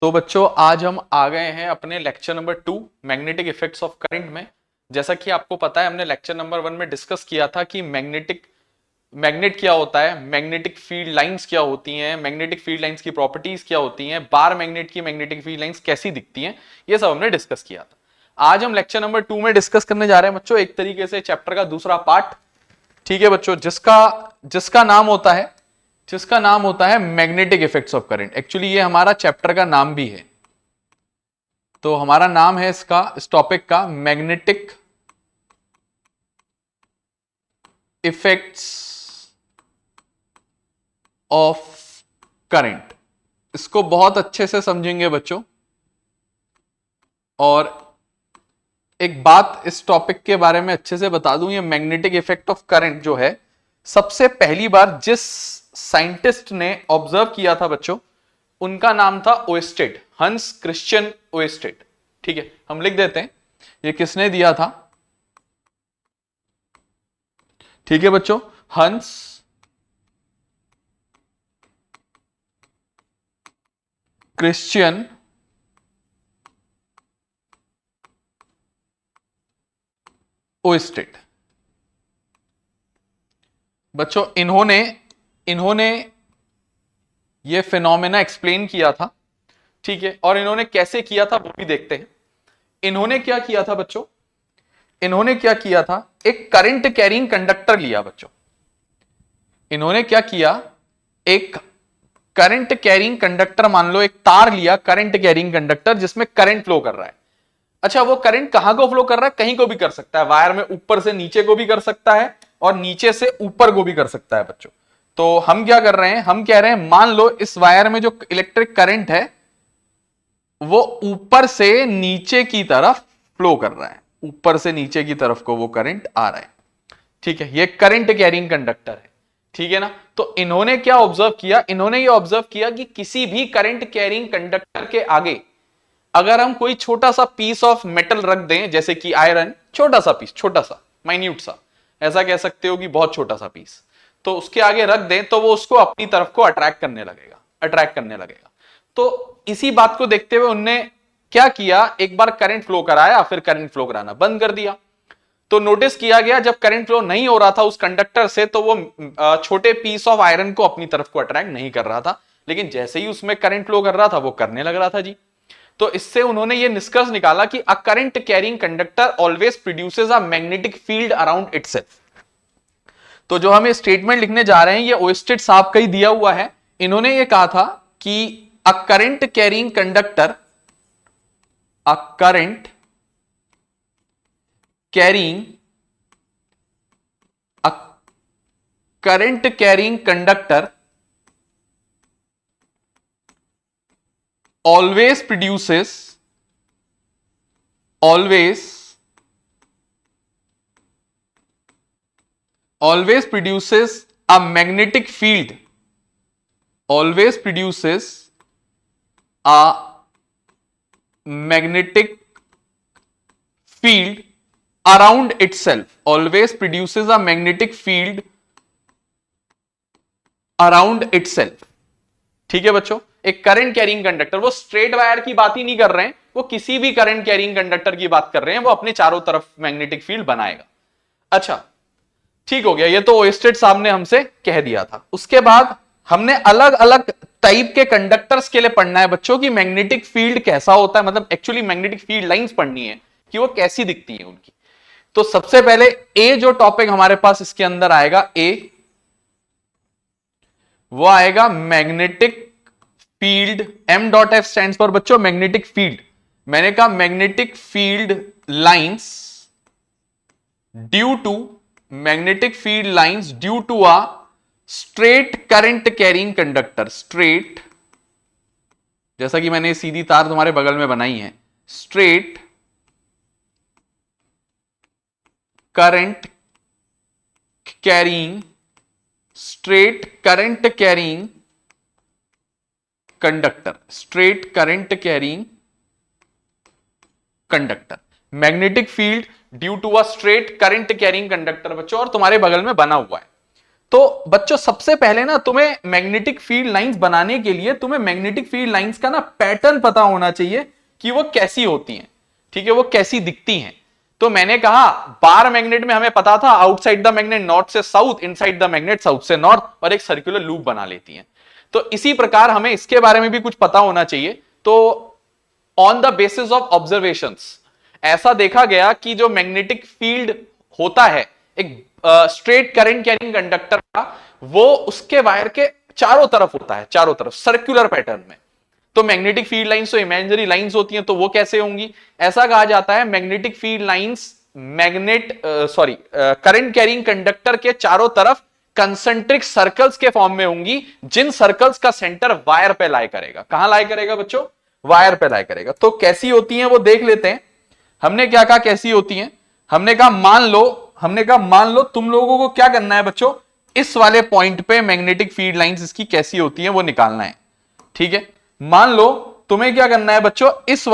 तो बच्चों आज हम आ गए हैं अपने lecture number 2 magnetic effects of current में। जैसा कि आपको पता है हमने लेक्चर नंबर 1 में डिस्कस किया था कि मैग्नेट क्या होता है, मैग्नेटिक फील्ड लाइंस क्या होती हैं, मैग्नेटिक फील्ड लाइंस की प्रॉपर्टीज क्या होती हैं, बार मैग्नेट की मैग्नेटिक फील्ड लाइंस कैसी दिखती हैं, ये सब हमने डिस्कस किया था। आज हम लेक्चर नंबर 2 में डिस्कस करने जा रहे हैं बच्चों एक तरीके से चैप्टर का दूसरा पार्ट। ठीक है बच्चों, जिसका नाम होता है magnetic effects of current. Actually ये हमारा चैप्टर का नाम भी है, तो हमारा नाम है इस टॉपिक का मैग्नेटिक इफेक्ट्स ऑफ करंट। इसको बहुत अच्छे से समझेंगे बच्चों। और एक बात इस टॉपिक के बारे में अच्छे से बता दूं, ये मैग्नेटिक इफेक्ट ऑफ करंट जो है सबसे पहली बार जिस साइंटिस्ट ने ऑब्जर्व किया था बच्चों, उनका नाम था ओएस्टेड, हंस क्रिश्चियन ओएस्टेड। ठीक है, हम लिख देते हैं ये किसने दिया था। ठीक है बच्चों, हंस क्रिश्चियन ओएस्टेड। बच्चों इन्होंने ये फिनोमेना एक्सप्लेन किया था। ठीक है, और इन्होंने कैसे किया था वो भी देखते हैं। इन्होंने क्या किया था बच्चों, इन्होंने क्या किया था, एक करंट कैरिंग कंडक्टर लिया बच्चों। इन्होंने क्या किया, एक करंट कैरिंग कंडक्टर, मान लो एक तार लिया, करंट कैरिंग कंडक्टर जिसमें करंट फ्लो कर रहा है। अच्छा, वो करंट कहां को फ्लो कर रहा है, कहीं को भी कर सकता है, वायर में ऊपर से नीचे को भी कर सकता है और नीचे से ऊपर को भी कर सकता है बच्चों। तो हम क्या कर रहे हैं, हम कह रहे हैं मान लो इस वायर में जो इलेक्ट्रिक करंट है वो ऊपर से नीचे की तरफ फ्लो कर रहा है, ऊपर से नीचे की तरफ को वो करंट आ रहा है। ठीक है, ये करंट कैरिंग कंडक्टर है। ठीक है ना। तो इन्होंने क्या ऑब्जर्व किया, इन्होंने ये ऑब्जर्व किया कि किसी भी करंट कैरिंग कंडक्टर के आगे अगर हम कोई छोटा सा पीस ऑफ मेटल रख दें, जैसे कि आयरन, छोटा सा पीस, छोटा सा माइन्यूट सा, ऐसा कह सकते हो कि बहुत छोटा सा पीस, तो उसके आगे रख दें तो वो उसको अपनी तरफ को अट्रैक्ट करने लगेगा। तो इसी बात को देखते हुए उनने क्या किया, एक बार करंट फ्लो कराया, फिर करंट फ्लो कराना बंद कर दिया। तो नोटिस किया गया जब करंट फ्लो नहीं हो रहा था उस कंडक्टर से, तो वो छोटे पीस ऑफ आयरन को अपनी तरफ को अट्रैक्ट नहीं कर रहा था, लेकिन जैसे ही उसमें करंट फ्लो कर रहा था वो करने लग रहा था जी। तो इससे उन्होंने ये निष्कर्ष निकाला कि अ current carrying conductor always produces a magnetic field around itself. तो जो हम ये स्टेटमेंट लिखने जा रहे हैं ये ओएस्टेड साहब का ही दिया हुआ है। इन्होंने ये कहा था कि अ current carrying conductor, a current carrying conductor always produces a magnetic field, always produces a magnetic field around itself, always produces a magnetic field around itself। ठीक है बच्चों, एक करंट कैरिंग कंडक्टर, वो स्ट्रेट वायर की बात ही नहीं कर रहे हैं, वो किसी भी करंट कैरिंग कंडक्टर की बात कर रहे हैं, वो अपने चारों तरफ मैग्नेटिक फील्ड बनाएगा। अच्छा ठीक हो गया, ये तो ओएस्टेड साहब ने हमसे कह दिया था। उसके बाद हमने अलग अलग टाइप के कंडक्टर्स के लिए पढ़ना है बच्चों की मैग्नेटिक फील्ड कैसा होता है, मतलब एक्चुअली मैग्नेटिक फील्ड लाइंस पढ़नी है कि वो कैसी दिखती है उनकी। तो सबसे पहले ए जो टॉपिक हमारे पास इसके अंदर आएगा, ए वो आएगा magnetic field. M dot F stands for बच्चों मैग्नेटिक फील्ड। मैंने कहा magnetic field lines due to, magnetic field lines due to a straight current carrying conductor. Straight, जैसा कि मैंने सीधी तार तुम्हारे बगल में बनाई है, straight current carrying, straight current carrying conductor, straight current carrying conductor, magnetic field due to a straight current carrying conductor बच्चों, और तुम्हारे बगल में बना हुआ है। तो बच्चों सबसे पहले ना तुम्हें मैग्नेटिक फील्ड लाइंस बनाने के लिए तुम्हें मैग्नेटिक फील्ड लाइंस का ना पैटर्न पता होना चाहिए कि वो कैसी होती हैं, ठीक है, वो कैसी दिखती हैं। तो मैंने कहा बार मैग्नेट में हमें पता था आउटसाइड द मैग्नेट नॉर्थ से south, inside the magnet south से नॉर्थ, और एक सर्कुलर लूप बना लेती हैं। तो इसी प्रकार हमें इसके बारे में भी कुछ पता होना चाहिए। तो on the basis of observations ऐसा देखा गया कि जो मैग्नेटिक फील्ड होता है एक स्ट्रेट करंट कैरिंग कंडक्टर का, वो उसके वायर के चारों तरफ होता है, चारों तरफ सर्कुलर पैटर्न में। तो मैग्नेटिक फील्ड लाइंस तो इमेजिनरी लाइंस होती हैं, तो वो कैसे होंगी? ऐसा कहा जाता है magnetic field lines current carrying conductor के चारों तरफ कंसेंट्रिक सर्कल्स के फॉर्म में होंगी, जिन सर्कल्स का सेंटर वायर पे लाई करेगा। कहां लाई करेगा बच्चों? वायर पे लाई करेगा। तो कैसी होती हैं वो देख लेते हैं। हमने क्या कहा कैसी होती हैं? हमने कहा मान लो तुम लोगों को क्या करना है बच्चों, इस वाले पॉइंट पे मैग्नेटिक फील्ड लाइंस इसकी कैसी होती हैं वो निकालना है, ठीक है। मान लो तुम्हें क्या करना है बच्चों, इस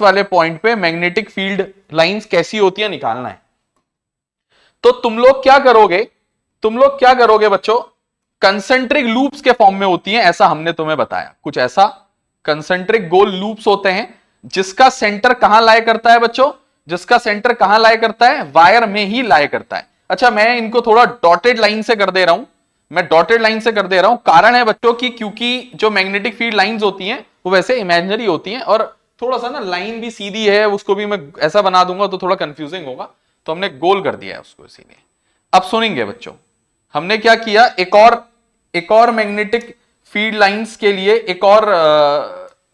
वाले पॉइंट पे मैग्नेटिक फील्ड लाइंस कैसी होती है निकालना है। तो तुम लोग क्या करोगे बच्चों, कंसेंट्रिक लूप्स के फॉर्म में होती हैं, ऐसा हमने तुम्हें बताया। कुछ ऐसा कंसेंट्रिक गोल लूप्स होते हैं जिसका सेंटर कहां लाए करता है बच्चों, जिसका सेंटर कहां लाए करता है? वायर में ही लाए करता है। अच्छा, मैं इनको थोड़ा डॉटेड लाइन से कर दे रहा हूं, कारण है बच्चों की क्योंकि जो मैग्नेटिक फील्ड लाइंस होती हैं वो वैसे इमेजिनरी होती हैं, और थोड़ा सा ना लाइन भी सीधी है, उसको भी मैं ऐसा बना दूंगा तो थोड़ा कंफ्यूजिंग होगा, तो हमने गोल कर दिया है उसको इसीलिए। अब सुनेंगे बच्चों, हमने क्या किया, एक और मैग्नेटिक फील्ड लाइंस के लिए एक और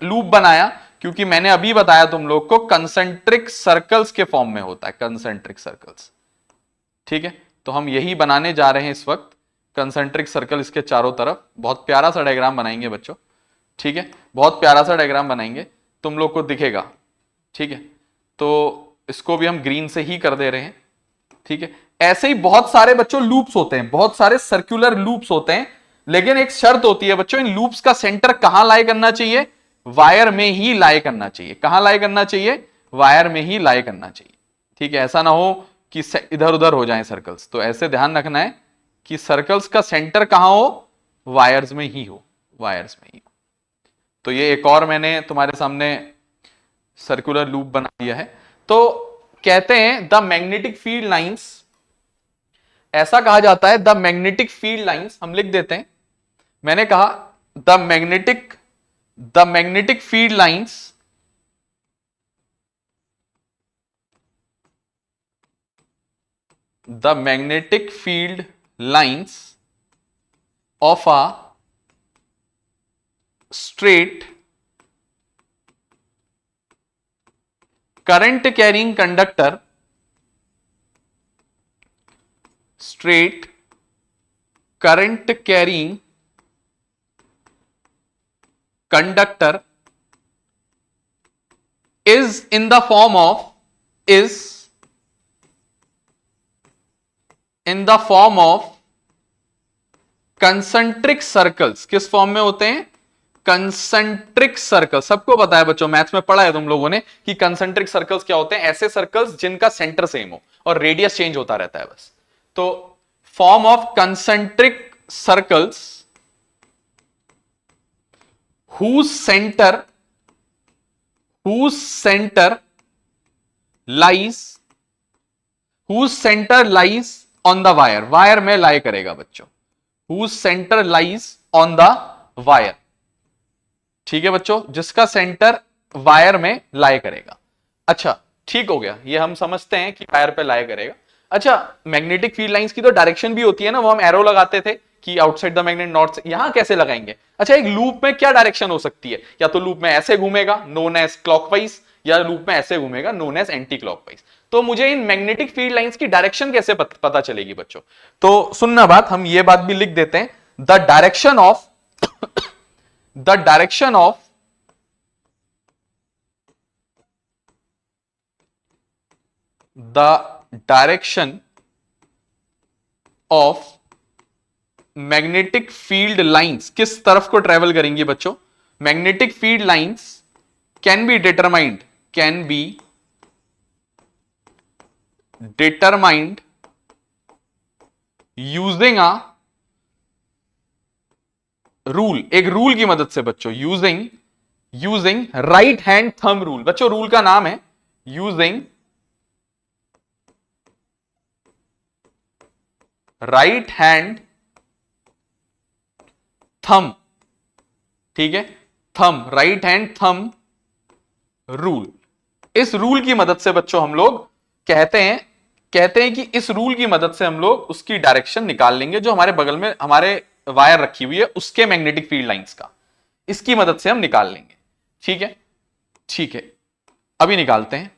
लूप बनाया, क्योंकि मैंने अभी बताया तुम लोग को कंसेंट्रिक सर्कल्स के फॉर्म में होता है, कंसेंट्रिक सर्कल्स, ठीक है। तो हम यही बनाने जा रहे हैं इस वक्त, कंसेंट्रिक सर्कल इसके चारों तरफ। बहुत प्यारा सा डायग्राम बनाएंगे बच्चों, ठीक है, बहुत प्यारा सा डायग्राम बनाएंगे, तुम लोग को दिखेगा, ठीक है। तो इसको भी हम ग्रीन से ही कर दे रहे हैं, ठीक है। ऐसे ही बहुत सारे बच्चों लूप्स होते हैं, बहुत सारे सर्कुलर लूप्स होते हैं, लेकिन एक शर्त होती है बच्चों, इन लूप्स का सेंटर कहां लाई करना चाहिए? वायर में ही लाई करना चाहिए। कहां लाई करना चाहिए? वायर में ही लाई करना चाहिए, ठीक है। ऐसा ना हो कि इधर उधर हो जाएं सर्कल्स, तो ऐसे ध्यान रखना है कि सर्कल्स का सेंटर कहां हो? वायर्स में ही हो, वायर्स में ही हो। तो ये एक और मैंने तुम्हारे सामने सर्कुलर लूप बना दिया है। तो कहते हैं द मैग्नेटिक फील्ड लाइंस, ऐसा कहा जाता है द मैग्नेटिक फील्ड लाइंस, हम लिख देते हैं, मैंने कहा the magnetic field lines of a straight current carrying conductor, straight current carrying conductor is in the form of concentric circles. किस फॉर्म में होते हैं? Concentric circle. सबको पता है बच्चों, मैथ्स में पढ़ा है तुम लोगों ने कि कंसेंट्रिक सर्कल्स क्या होते हैं? ऐसे सर्कल्स जिनका सेंटर सेम हो और रेडियस चेंज होता रहता है बस। तो form of concentric circles whose center lies on the wire, wire में लाई करेगा बच्चों, whose center lies on the wire, ठीक है बच्चों, जिसका सेंटर वायर में लाई करेगा। अच्छा ठीक हो गया, ये हम समझते हैं कि वायर पे लाई करेगा। अच्छा, मैग्नेटिक फील्ड लाइंस की तो डायरेक्शन भी होती है ना, वो हम एरो लगाते थे कि आउटसाइड द मैग्नेट नॉर्थ से, यहां कैसे लगाएंगे? अच्छा, एक लूप में क्या डायरेक्शन हो सकती है? या तो लूप में ऐसे घूमेगा नोन एज क्लॉकवाइज, या लूप में ऐसे घूमेगा नोन एज एंटी क्लॉकवाइज। तो मुझे इन मैग्नेटिक फील्ड लाइंस की डायरेक्शन कैसे पता चलेगी बच्चों? तो सुनना बात, हम ये बात भी लिख देते हैं, the direction of magnetic field lines किस तरफ को ट्रेवल करेंगी बच्चों? Magnetic field lines can be determined using a rule, एक रूल की मदद से बच्चों, using right hand thumb rule. बच्चों रूल का नाम है यूजिंग राइट हैंड थंब, ठीक है, thumb, right hand thumb rule. इस रूल की मदद से बच्चों हम लोग कहते हैं कि इस रूल की मदद से हम लोग उसकी डायरेक्शन निकाल लेंगे, जो हमारे बगल में हमारे वायर रखी हुई है उसके मैग्नेटिक फील्ड लाइंस का, इसकी मदद से हम निकाल लेंगे। ठीक है, ठीक है, अभी निकालते हैं,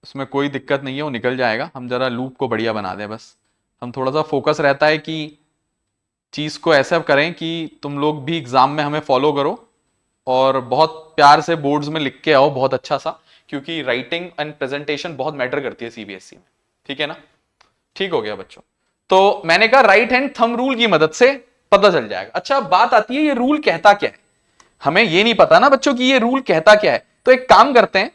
उसमें कोई दिक्कत नहीं है, वो निकल जाएगा। हम जरा लूप को बढ़िया बना दें, बस हम थोड़ा सा फोकस रहता है कि चीज को ऐसा करें कि तुम लोग भी एग्जाम में हमें फॉलो करो और बहुत प्यार से बोर्ड्स में लिख के आओ, बहुत अच्छा सा, क्योंकि राइटिंग एंड प्रेजेंटेशन बहुत मैटर करती है सीबीएसई में। ठीक है ना, ठीक हो गया बच्चों। तो मैंने कहा राइट हैंड थंब रूल की मदद से पता चल जाएगा। अच्छा बात आती है ये रूल कहता क्या है, हमें ये नहीं पता ना बच्चों कि ये रूल कहता क्या है। तो एक काम करते हैं,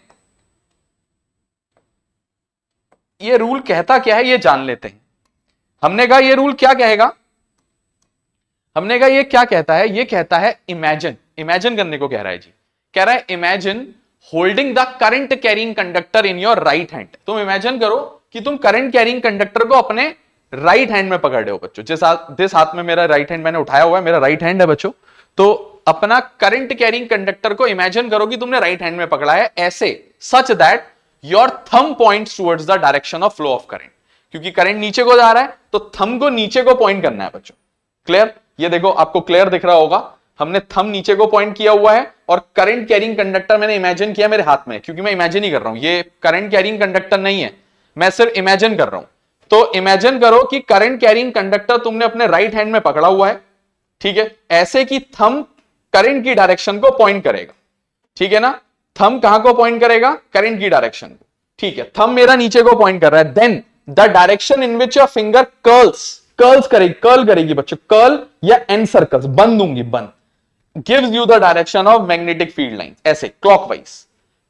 ये रूल कहता क्या है ये जान लेते हैं। हमने कहा ये रूल क्या कहेगा, हमने कहा ये क्या कहता है, ये कहता है इमेजिन, इमेजिन करने को कह रहा है जी, कह रहा है imagine holding the current carrying conductor in your right hand. तुम इमेजिन करो कि तुम करंट कैरिंग कंडक्टर को अपने राइट हैंड में पकड़ रहे हो बच्चों। जिस हाथ में मेरा राइट हैंड मैंने उठाया हुआ है, मेरा राइट हैंड है बच्चों। तो अपना करंट कैरिंग कंडक्टर को इमेजिन करो कि तुमने राइट हैंड में पकड़ा है, ऐसे सच that your thumb points towards the direction of flow of current. क्योंकि करंट नीचे को जा रहा है तो थंब को नीचे को पॉइंट करना है बच्चों। क्लियर, ये देखो आपको क्लियर दिख रहा होगा, हमने थंब नीचे को पॉइंट किया हुआ है और करंट कैरिंग कंडक्टर मैंने इमेजिन किया मेरे हाथ में, क्योंकि मैं इमेजिन ही कर रहा हूं, ये करंट कैरिंग कंडक्टर नहीं है, मैं सिर्फ इमेजिन कर रहा हूं। तो इमेजिन करो कि करंट कैरिंग कंडक्टर तुमने अपने राइट हैंड में पकड़ा हुआ है, ठीक है, ऐसे कि थंब करंट की डायरेक्शन को पॉइंट करेगा। ठीक है ना, थंब कहां को पॉइंट करेगा, करंट की डायरेक्शन को। ठीक है, थंब मेरा नीचे को पॉइंट कर रहा है, then the direction in which your finger curl करेगी बच्चों, कर्ल या एन सर्कल्स, बंद दूंगी, बंद, gives you the direction of magnetic field line, ऐसे क्लॉकवाइज।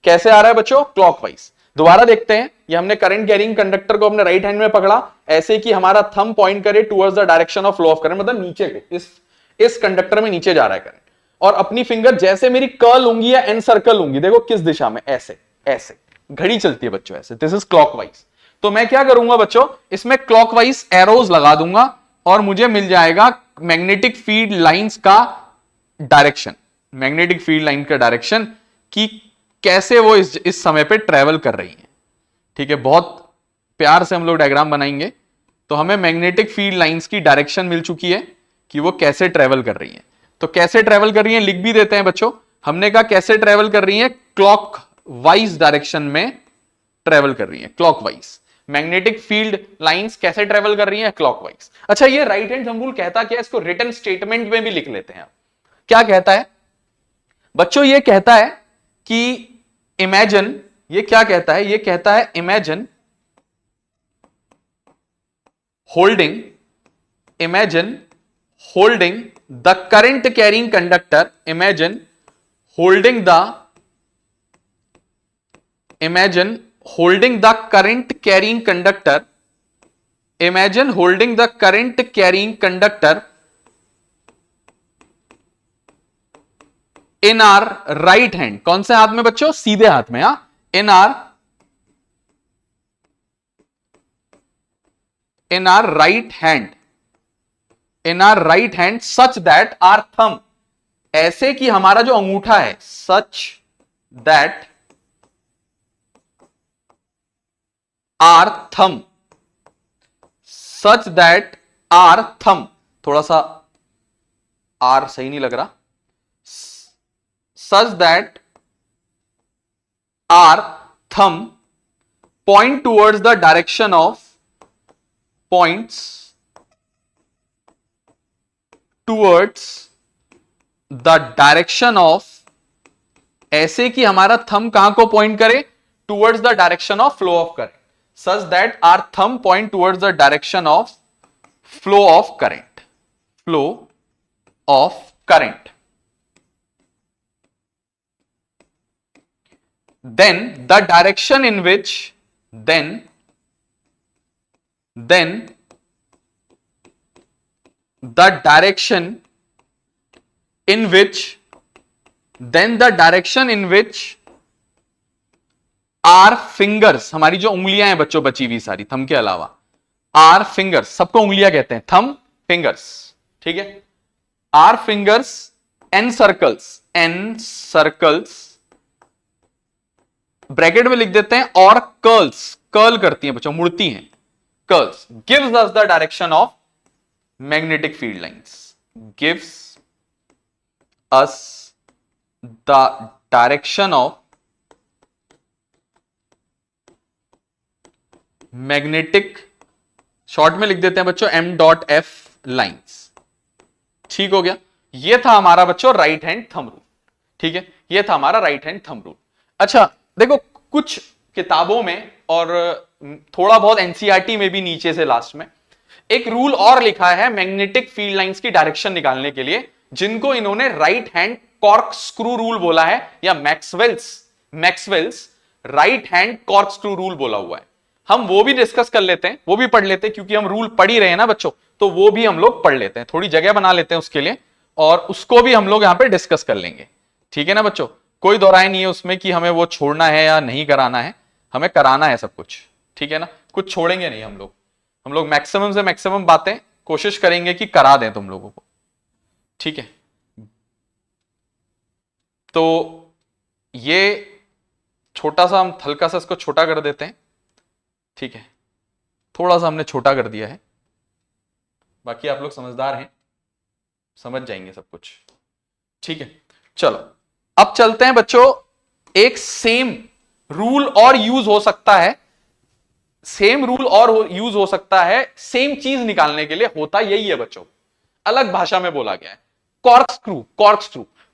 कैसे आ रहा है बच्चों, क्लॉकवाइज। दोबारा देखते हैं, ये हमने करंट कैरिंग कंडक्टर को अपने राइट हैंड में पकड़ा, ऐसे कि हमारा थंब पॉइंट करे towards the direction of flow of current, मतलब नीचे को, इस कंडक्टर में नीचे जा रहा है करंट, और अपनी फिंगर जैसे मेरी कर्ल होंगी या एन सर्कल होंगी, देखो किस दिशा में, ऐसे ऐसे घड़ी चलती है बच्चों, ऐसे, दिस इज क्लॉकवाइज। तो मैं क्या करूंगा बच्चों, इसमें क्लॉकवाइज एरोज लगा दूंगा और मुझे मिल जाएगा मैग्नेटिक फील्ड लाइंस का डायरेक्शन, मैग्नेटिक फील्ड लाइन का डायरेक्शन कि कैसे वो इस समय पे ट्रेवल कर रही है। ठीक है, बहुत प्यार से हम लोग डायग्राम बनाएंगे, तो हमें मैग्नेटिक फील्ड लाइंस की डायरेक्शन मिल चुकी है कि वो कैसे ट्रेवल कर रही है। तो कैसे ट्रेवल कर रही है लिख भी देते हैं बच्चों, हमने कहा कैसे ट्रेवल कर रही है, क्लॉक वाइज डायरेक्शन में ट्रेवल कर रही है, क्लॉकवाइज। मैग्नेटिक फील्ड लाइंस कैसे ट्रेवल कर रही है, क्लॉकवाइज। अच्छा ये राइट हैंड थंब रूल कहता क्या है, इसको रिटन स्टेटमेंट में भी लिख लेते हैं। क्या कहता है बच्चों, ये कहता है कि इमेजिन, ये क्या कहता है, ये कहता है imagine holding the current carrying conductor, imagine holding the current carrying conductor, imagine holding the current carrying conductor in our right hand। कौन से हाथ में बच्चों, सीधे हाथ में, हा, in our right hand such that our thumb, ऐसे कि हमारा जो अंगूठा है, such that our thumb, थोड़ा सा आर सही नहीं लग रहा, such that our thumb point towards the direction of points towards the direction of, ऐसे कि हमारा थंब कहां को पॉइंट करे, towards the direction of flow of current, such that our thumb point towards the direction of flow of current, then the direction in which the direction in which then the direction in which our fingers, हमारी जो उंगलियां हैं बच्चों बची हुई सारी thumb के अलावा, our fingers, सबको उंगलियां कहते हैं, थंब फिंगर्स, ठीक है, our fingers encircles ब्रैकेट में लिख देते हैं, और कर्ल्स, कर्ल करती हैं बच्चों, मुड़ती हैं, curls, gives us the direction of magnetic field lines, gives us the direction of magnetic, short में लिख देते हैं बच्चों m.f लाइंस। ठीक हो गया, ये था हमारा बच्चों राइट हैंड थंब रूल, ठीक है, ये था हमारा राइट हैंड थंब रूल। अच्छा देखो, कुछ किताबों में और थोड़ा बहुत एनसीईआरटी में भी नीचे से लास्ट में एक रूल और लिखा है मैग्नेटिक फील्ड लाइंस की डायरेक्शन निकालने के लिए, जिनको इन्होंने right hand cork screw rule बोला है, या Maxwell's right hand cork screw rule बोला हुआ है। हम वो भी डिस्कस कर लेते हैं, वो भी पढ़ लेते हैं, क्योंकि हम रूल पढ़ ही रहे हैं ना बच्चों, तो वो भी हम लोग पढ़ लेते हैं, थोड़ी जगह बना लेते हैं उसके लिए, और उसको भी हम लोग यहां पे डिस्कस कर लेंगे। ठीक है ना बच्चों, कोई दो राय नहीं है उसमें कि हमें वो छोड़ना है या नहीं कराना है, हमें कराना है सब कुछ। ठीक है ना, कुछ छोड़ेंगे नहीं हम लोग मैक्सिमम से मैक्सिमम बातें कोशिश करेंगे कि करा दें तुम लोगों को। ठीक है, तो ये छोटा सा हम हल्का सा इसको छोटा कर देते हैं। ठीक है, थोड़ा सा हमने छोटा कर दिया है, बाकी आप लोग समझदार हैं, समझ जाएंगे सब कुछ। ठीक है, चलो अब चलते हैं बच्चों, एक सेम रूल और यूज हो सकता है, सेम रूल और यूज हो सकता है सेम चीज निकालने के लिए, होता यही है बच्चों, अलग भाषा में बोला गया है। कॉर्क स्क्रू,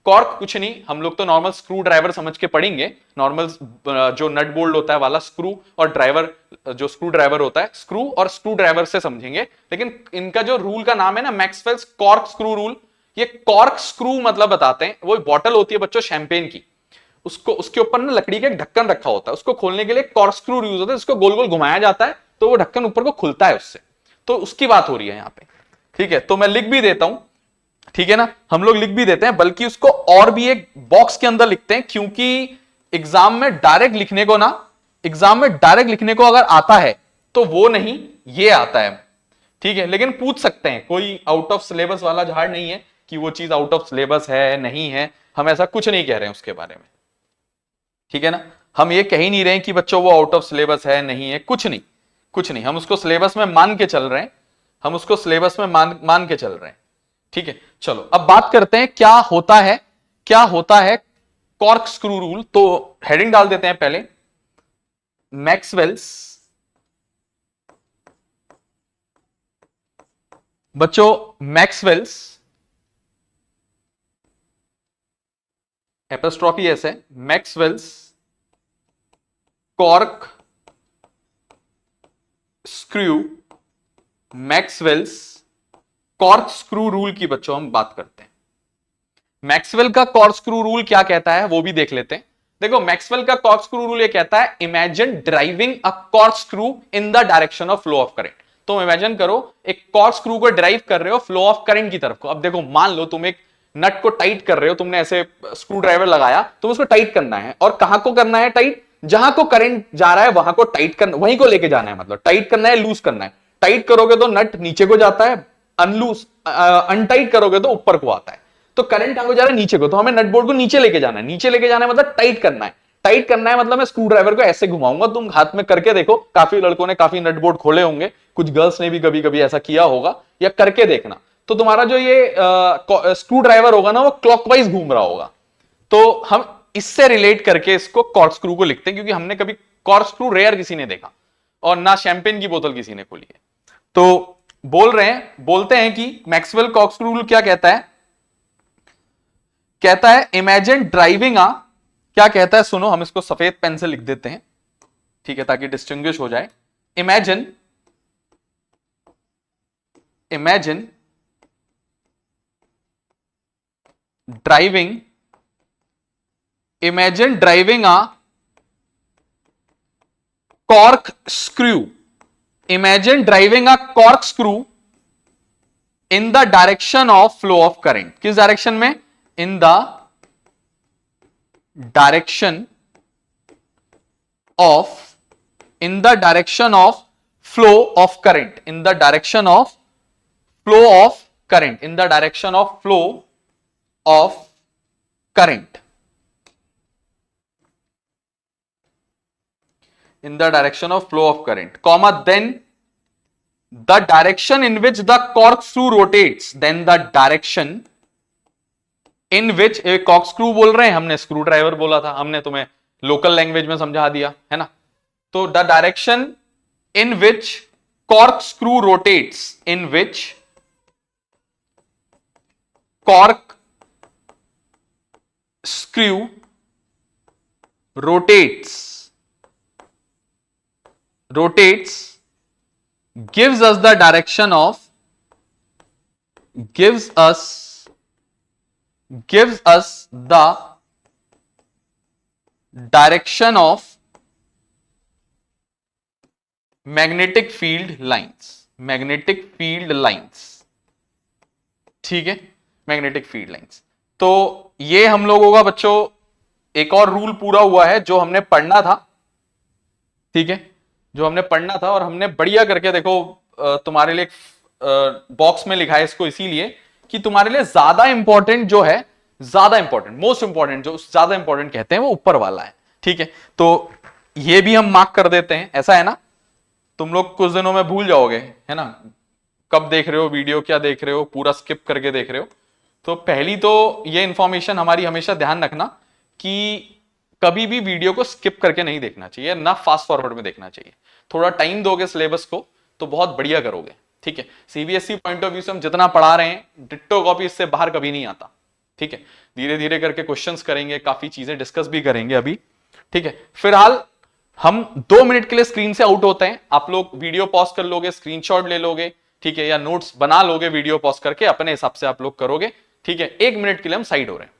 कॉर्क कुछ नहीं, हम लोग तो नॉर्मल स्क्रू ड्राइवर समझ के पढ़ेंगे, नॉर्मल जो नट बोल्ट होता है वाला स्क्रू, और ड्राइवर जो स्क्रू ड्राइवर होता है, स्क्रू और स्क्रू ड्राइवर से समझेंगे। लेकिन इनका जो रूल का नाम है ना, मैक्सवेल्स कॉर्क स्क्रू रूल, ये कॉर्क स्क्रू मतलब बताते हैं, वो बॉटल होती है बच्चों शैंपेन की, उसको उसके ऊपर ना लकड़ी का एक ढक्कन रखा होता है, उसको खोलने के लिए कॉर्क स्क्रू यूज होता है, उसको गोल गोल घुमाया जाता है तो वो ढक्कन ऊपर को खुलता है उससे, तो उसकी बात हो रही है यहाँ पे। ठीक है, तो मैं लिख भी देता हूं, ठीक है ना, हम लोग लिख भी देते हैं, बल्कि उसको और भी एक बॉक्स के अंदर लिखते हैं, क्योंकि एग्जाम में डायरेक्ट लिखने को अगर आता है तो वो नहीं, ये आता है। ठीक है, लेकिन पूछ सकते हैं, कोई आउट ऑफ सिलेबस वाला झाड़ नहीं है कि वो चीज आउट ऑफ सिलेबस है नहीं है, हम ऐसा कुछ नहीं कह रहे हैं उसके बारे में। ठीक है ना, हम ये कह ही नहीं रहे हैं कि बच्चों वो आउट ऑफ सिलेबस है नहीं है, कुछ नहीं, हम उसको सिलेबस में मान के चल रहे हैं, ठीक है, चलो अब बात करते हैं क्या होता है कॉर्क स्क्रू रूल। तो हेडिंग डाल देते हैं पहले, मैक्सवेल्स, बच्चों मैक्सवेल्स एपोस्ट्रोफी एस है, Maxwell's cork screw, Maxwell's cork screw rule की बच्चों हम बात करते हैं। मैक्सवेल का कॉर्क स्क्रू रूल क्या कहता है वो भी देख लेते हैं। देखो, मैक्सवेल का कॉर्क स्क्रू रूल ये कहता है, imagine driving a cork screw in the direction of flow of current. तो इमेजिन करो एक कॉर्क स्क्रू को ड्राइव कर रहे हो फ्लो ऑफ करंट की तरफ को। अब देखो, मान लो तुम एक नट को टाइट कर रहे हो, तुमने ऐसे स्क्रू ड्राइवर लगाया, तुम उसको टाइट करना है, और कहां को करना है टाइट, जहां को करंट जा रहा है वहां को टाइट करना, वहीं को लेके जाना है, मतलब टाइट करना है, लूज करना है। टाइट करोगे तो नट नीचे को जाता है, अनटाइट करोगे तो ऊपर को आता है। तो करंट कहां को जा रहा है, नीचे को, तो हमें नट बोल्ट को नीचे लेके जाना है, मतलब टाइट करना है, मतलब मैं स्क्रू ड्राइवर को ऐसे घुमाऊंगा, तुम हाथ में करके देखो, काफी लड़कों ने काफी नट बोल्ट खोले होंगे, कुछ गर्ल्स ने भी कभी कभी ऐसा किया होगा, या करके देखना, तो तुम्हारा जो ये स्क्रू ड्राइवर होगा ना, वो क्लॉकवाइज घूम रहा होगा। तो हम इससे रिलेट करके इसको कॉर्क स्क्रू को लिखते हैं, क्योंकि हमने कभी कॉर्क स्क्रू रेयर किसी ने देखा, और ना शैंपेन की बोतल किसी ने खोली है। तो बोलते हैं कि मैक्सवेल कॉर्क स्क्रू रूल क्या कहता है, इमेजिन ड्राइविंग क्या कहता है, सुनो, हम इसको सफेद पेन से लिख देते हैं, ठीक है, ताकि डिस्टिंग्विश हो जाए। Imagine driving a cork screw, imagine driving a cork screw in the direction of flow of current. किस डायरेक्शन में, in the direction of flow of current, in the direction of flow of current, in the direction of flow of current, in the direction of flow of current, comma, then the direction in which the corkscrew rotates, then the direction in which, एक corkscrew बोल रहे हैं, हमने screw driver बोला था, हमने तुम्हें local language में समझा दिया है ना। तो the direction in which corkscrew rotates, in which cork screw rotates gives us the direction of, gives us the direction of magnetic field lines, magnetic field lines, ठीक है, मैग्नेटिक फील्ड लाइंस। तो ये हम लोगों का बच्चों एक और रूल पूरा हुआ है जो हमने पढ़ना था, ठीक है, जो हमने पढ़ना था, और हमने बढ़िया करके देखो तुम्हारे लिए बॉक्स में लिखा है इसको इसीलिए कि तुम्हारे लिए ज्यादा इंपॉर्टेंट जो है, ज्यादा इंपॉर्टेंट, मोस्ट इंपॉर्टेंट, जो ज्यादा इंपॉर्टेंट कहते हैं वो ऊपर वाला है, ठीक है। तो ये भी हम मार्क कर देते हैं, ऐसा है ना, तुम लोग कुछ दिनों में भूल जाओगे, है ना, कब देख रहे हो वीडियो, क्या देख रहे हो, पूरा स्किप करके देख रहे हो। तो पहली तो ये इंफॉर्मेशन हमारी हमेशा ध्यान रखना कि कभी भी वीडियो को स्किप करके नहीं देखना चाहिए, ना फास्ट फॉरवर्ड में देखना चाहिए। थोड़ा टाइम दोगे सिलेबस को तो बहुत बढ़िया करोगे, ठीक है। सीबीएसई पॉइंट ऑफ व्यू से हम जितना पढ़ा रहे हैं, डिट्टो कॉपी इससे बाहर कभी नहीं आता, ठीक है। धीरे धीरे करके क्वेश्चंस करेंगे, काफी चीजें डिस्कस भी करेंगे अभी, ठीक है। फिलहाल हम 2 मिनट के लिए स्क्रीन से आउट होते हैं, आप लोग वीडियो पॉज कर लोगे, स्क्रीनशॉट ले लोगे, ठीक है, या नोट्स बना लोगे, वीडियो पॉज करके अपने हिसाब से आप लोग करोगे, ठीक है। 1 मिनट के लिए हम साइड हो रहे हैं,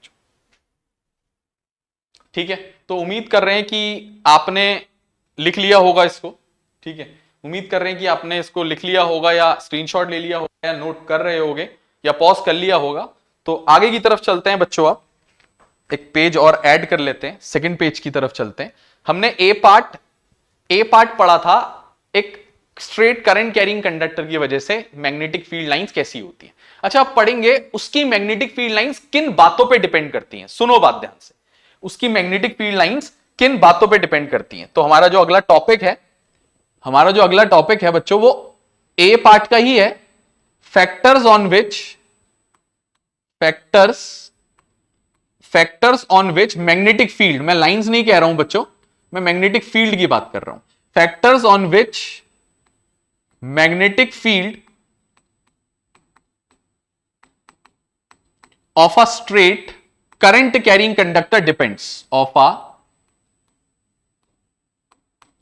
ठीक है। तो उम्मीद कर रहे हैं कि आपने लिख लिया होगा इसको, ठीक है, उम्मीद कर रहे हैं कि आपने इसको लिख लिया होगा, या स्क्रीनशॉट ले लिया होगा, या नोट कर रहे होगे, या पॉज कर लिया होगा। तो आगे की तरफ चलते हैं बच्चों, आप एक पेज और ऐड कर लेते हैं, सेकंड पेज की तरफ चलते हैं। हमने ए पार्ट पढ़ा था, एक स्ट्रेट करंट कैरिंग कंडक्टर की वजह से मैग्नेटिक फील्ड लाइंस कैसी होती है। अच्छा, आप पढ़ेंगे उसकी मैग्नेटिक फील्ड लाइंस किन बातों पे डिपेंड करती हैं, सुनो बात ध्यान से, उसकी मैग्नेटिक फील्ड लाइंस किन बातों पे डिपेंड करती हैं। तो हमारा जो अगला टॉपिक है बच्चों, वो ए पार्ट का ही है, factors on which magnetic field, मैं लाइंस नहीं कह रहा हूं बच्चों, मैं मैग्नेटिक फील्ड की बात कर रहा हूं। Factors on which magnetic field of a straight current carrying conductor depends, of a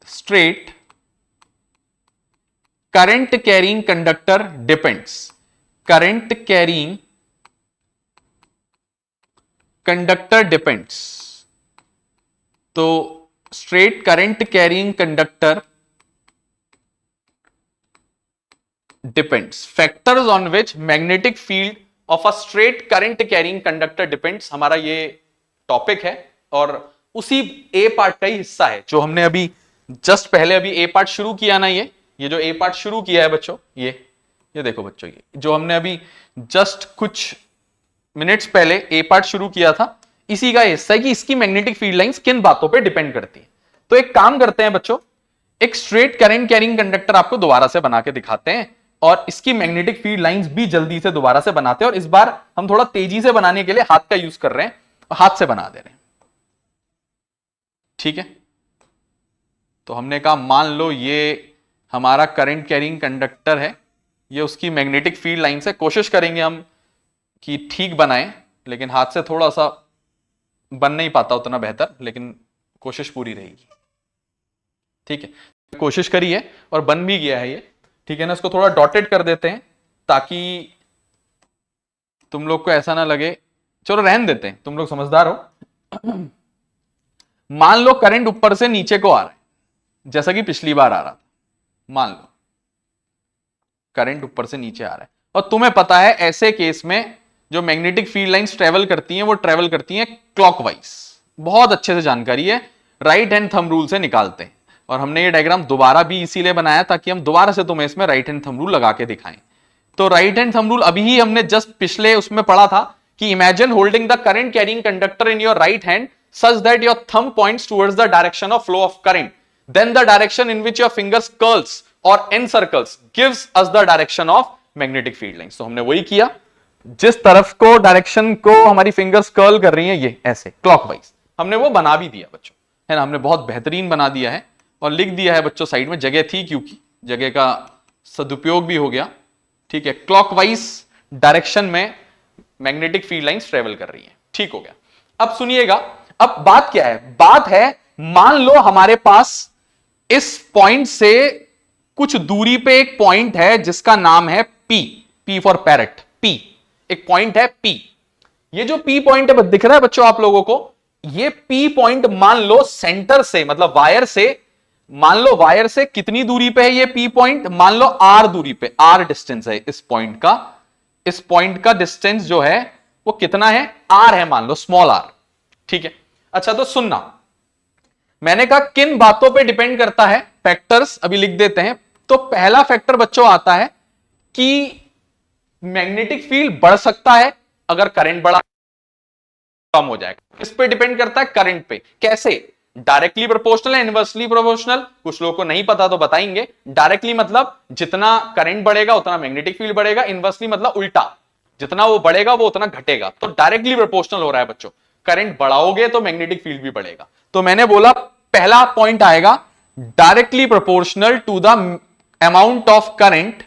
straight current carrying conductor depends, current carrying conductor depends। तो straight current carrying conductor depends, factors on which magnetic field of a straight current carrying conductor depends, हमारा ये topic है, और उसी ए part का ही हिस्सा है जो हमने अभी जस्ट पहले अभी ए पार्ट शुरू किया ना, ये जो ए पार्ट शुरू किया है बच्चों, ये देखो बच्चों, ये जो हमने अभी जस्ट कुछ मिनट्स पहले ए पार्ट शुरू किया था, इसी का हिस्सा है कि इसकी मैग्नेटिक फील्ड लाइंस किन बातों पे डिपेंड करती है। तो एक काम करते हैं बच्चों, एक स्ट्रेट करंट कैरिंग कंडक्टर आपको दोबारा से बना के दिखाते हैं, और इसकी मैग्नेटिक फील्ड लाइंस भी जल्दी से दोबारा से बनाते हैं, और इस बार हम थोड़ा तेजी से बनाने के लिए हाथ का यूज कर रहे हैं, हाथ से बना दे रहे हैं, ठीक है। तो हमने कहा मान लो ये हमारा करंट कैरिंग कंडक्टर है, ये उसकी मैग्नेटिक फील्ड लाइन से, कोशिश करेंगे हम कि ठीक बनाएं, लेकिन हाथ से थोड़ा सा बन नहीं पाता उतना बेहतर, लेकिन कोशिश पूरी रहेगी, ठीक है। कोशिश करी है और बन भी गया है ये, ठीक है ना। इसको थोड़ा डॉटेड कर देते हैं ताकि तुम लोग को ऐसा ना लगे, चलो रहन देते हैं, तुम लोग समझदार हो। मान लो करंट ऊपर से नीचे को आ रहा है, जैसा कि पिछली बार आ रहा था, मान लो करंट ऊपर से नीचे आ रहा है, और तुम्हें पता है ऐसे केस में जो मैग्नेटिक फील्ड लाइंस ट्रेवल करती हैं वो ट्रेवल करती हैं क्लॉकवाइज। बहुत अच्छे से जानकारी है, राइट हैंड थंब रूल से निकालते हैं। और हमने ये डायग्राम दोबारा भी इसीलिए बनाया ताकि हम दोबारा से तुम्हें इसमें राइट हैंड थंब रूल लगा के दिखाएं। तो राइट हैंड थंब रूल अभी ही हमने जस्ट पिछले उसमें पढ़ा था कि imagine holding the current carrying conductor in your right hand such that your thumb points towards the direction of flow of current, then the direction in which your fingers curls और encircles gives us the direction of magnetic field lines. तो हमने वही किया, जिस तरफ को direction को हमारी फिंगर्स कर्ल कर रही हैं ये ऐसे क्लॉकवाइज, हमने वो बना भी दिया बच्चों, है ना। हमने बहुत बेहतरीन बना दिया है और लिख दिया है बच्चों साइड में, जगह थी क्योंकि जगह का सदुपयोग भी हो गया, ठीक है। क्लॉकवाइज डायरेक्शन में मैग्नेटिक फील्ड लाइंस ट्रेवल कर रही हैं, ठीक हो गया। अब सुनिएगा, अब बात क्या है, बात है मान लो हमारे पास इस पॉइंट से कुछ दूरी पे एक पॉइंट है जिसका नाम है P, P for parrot, P एक पॉइंट है P। ये जो P पॉइंट है दिख रहा है बच्चों आप लोगों को, ये P पॉइंट मान लो सेंटर से, मतलब वायर से, मान लो वायर से कितनी दूरी पे है ये P पॉइंट, मान लो R दूरी पे, R डिस्टेंस है इस पॉइंट का, इस पॉइंट का डिस्टेंस जो है वो कितना है, R है, मान लो स्मॉल r, ठीक है। अच्छा तो सुनना, मैंने कहा किन बातों पे डिपेंड करता है, फैक्टर्स अभी लिख देते हैं। तो पहला फैक्टर बच्चों आता है कि मैग्नेटिक फील्ड बढ़ सकता है अगर करंट बढ़ा, कम हो जाएगा। किस पे डिपेंड करता है, करंट पे। कैसे, डायरेक्टली प्रोपोर्शनल है, इनवर्सली प्रोपोर्शनल, कुछ लोगों को नहीं पता तो बताएंगे। डायरेक्टली मतलब जितना करंट बढ़ेगा उतना मैग्नेटिक फील्ड बढ़ेगा, इनवर्सली मतलब उल्टा, जितना वो बढ़ेगा वो उतना घटेगा। तो डायरेक्टली प्रोपोर्शनल हो रहा है बच्चों, करंट बढ़ाओगे तो मैग्नेटिक फील्ड भी बढ़ेगा। तो मैंने बोला पहला पॉइंट आएगा directly proportional to the amount of current,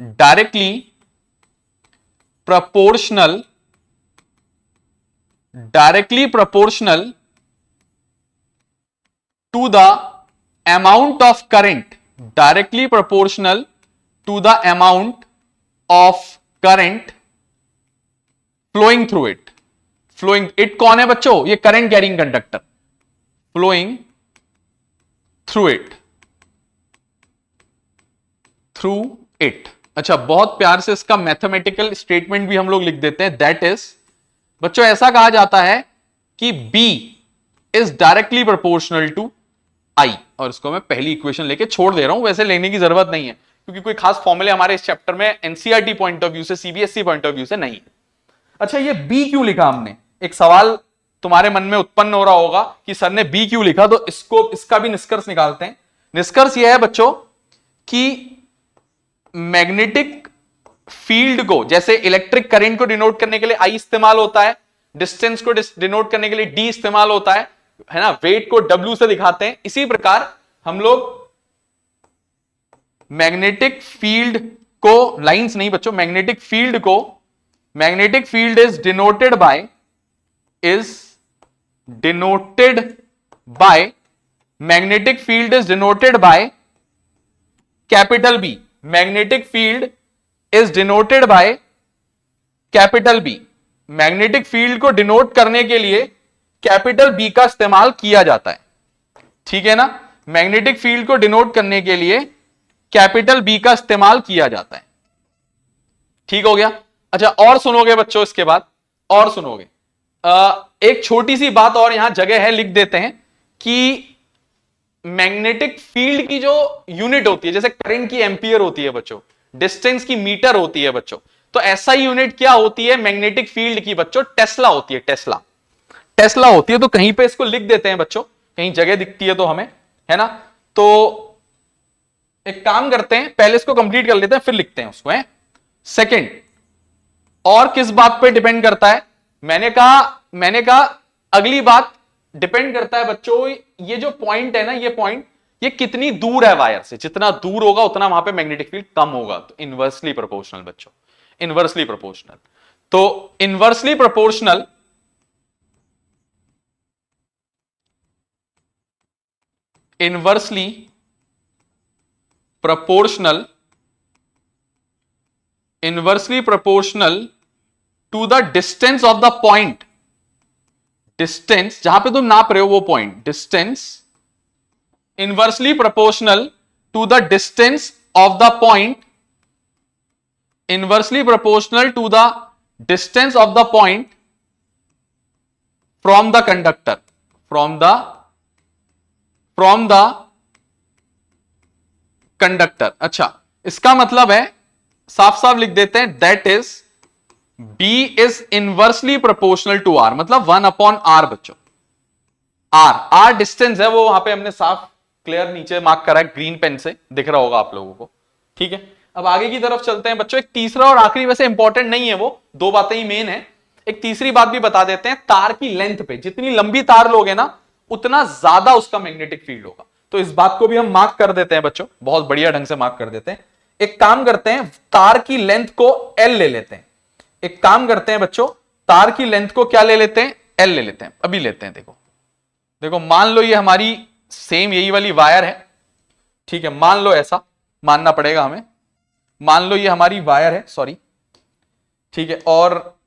directly proportional, directly proportional to the amount of current, directly proportional to the amount of current flowing through it। flowing it कौन है बच्चों, ये current carrying conductor, flowing through it, through it। अच्छा, बहुत प्यार से इसका mathematical statement भी हम लोग लिख देते हैं, दैट इज बच्चों ऐसा कहा जाता है कि B is directly proportional to I, और इसको मैं पहली इक्वेशन लेके छोड़ दे रहा हूं, वैसे लेने की जरूरत नहीं है क्योंकि कोई खास फॉर्मूले हमारे इस चैप्टर में एनसीईआरटी पॉइंट ऑफ व्यू से, सीबीएसई पॉइंट ऑफ व्यू से नहीं है। अच्छा, ये B क्यों लिखा हमने, एक सवाल तुम्हारे मन में उत्पन्न हो रहा होगा कि सर ने B क्यों लिखा, तो इसका भी निष्कर्ष निकालते हैं। निष्कर्ष यह है बच्चों कि मैग्नेटिक फील्ड को, जैसे इलेक्ट्रिक करंट को डिनोट करने के लिए I इस्तेमाल होता है, डिस्टेंस को डिनोट करने के लिए D इस्तेमाल होता है ना, वेट को W से दिखाते हैं, इसी प्रकार हम लोग मैग्नेटिक फील्ड को, लाइंस नहीं बच्चों, मैग्नेटिक फील्ड को, magnetic field is denoted by, magnetic field is denoted by capital B, magnetic field is denoted by capital B। Magnetic field को डिनोट करने के लिए कैपिटल B का इस्तेमाल किया जाता है, ठीक है ना। मैग्नेटिक फील्ड को डिनोट करने के लिए कैपिटल B का इस्तेमाल किया जाता है, ठीक हो गया। अच्छा, और सुनोगे बच्चों इसके बाद, और सुनोगे एक छोटी सी बात और यहां जगह है, लिख देते हैं कि मैग्नेटिक फील्ड की जो यूनिट होती है, जैसे करंट की एम्पियर होती है बच्चों, डिस्टेंस की मीटर होती है बच्चों, तो ऐसा यूनिट क्या होती है मैग्नेटिक फील्ड की बच्चों, टेस्ला होती है, टेस्ला, टेस्ला होती है। तो कहीं पे इसको लिख देते हैं बच्चों, कहीं जगह दिखती है तो हमें, है ना। तो एक काम करते हैं, पहले इसको कंप्लीट कर लेते हैं फिर लिखते हैं उसको, है। सेकंड, और किस बात पे डिपेंड करता है, मैंने कहा अगली बात डिपेंड करता है बच्चों, ये जो पॉइंट है ना, ये पॉइंट, ये कितनी दूर है वायर से, जितना दूर होगा उतना वहां पे मैग्नेटिक फील्ड कम होगा। तो इनवर्सली प्रोपोर्शनल बच्चों, इनवर्सली प्रोपोर्शनल। तो inversely proportional, inversely proportional, inversely proportional to the distance of the point, distance जहां पे तुम नाप रहे हो वो point, distance, inversely proportional to the distance of the point inversely proportional to the distance of the point from the conductor, from the conductor. अच्छा, इसका मतलब है, साफ साफ लिख देते हैं, that is B is inversely proportional to R, मतलब 1/R बच्चों। R डिस्टेंस है, वो वहां पे हमने साफ क्लियर नीचे मार्क करा है ग्रीन पेन से, दिख रहा होगा आप लोगों को। ठीक है, अब आगे की तरफ चलते हैं बच्चों। एक तीसरा और आखिरी, वैसे इंपॉर्टेंट नहीं है, वो दो बातें ही मेन है। एक तीसरी बात भी बता देते हैं, तार की लेंथ पे, जितनी लंबी तार लोगे ना उतना ज्यादा उसका मैग्नेटिक फील्ड होगा। तो इस बात को भी हम मार्क कर देते हैं बच्चों, बहुत बढ़िया ढंग से मार्क कर देते हैं। एक काम करते हैं, तार की लेंथ को L ले लेते हैं। एक काम करते हैं बच्चों, तार की लेंथ को क्या ले लेते हैं, L ले लेते हैं। अभी लेते हैं, देखो मान लो ये हमारी सेम यही वाली वायर है। ठीक है, मान लो, ऐसा मानना पड़ेगा हमें, मान लो ये हमारी वायर है, सॉरी। ठीक है, और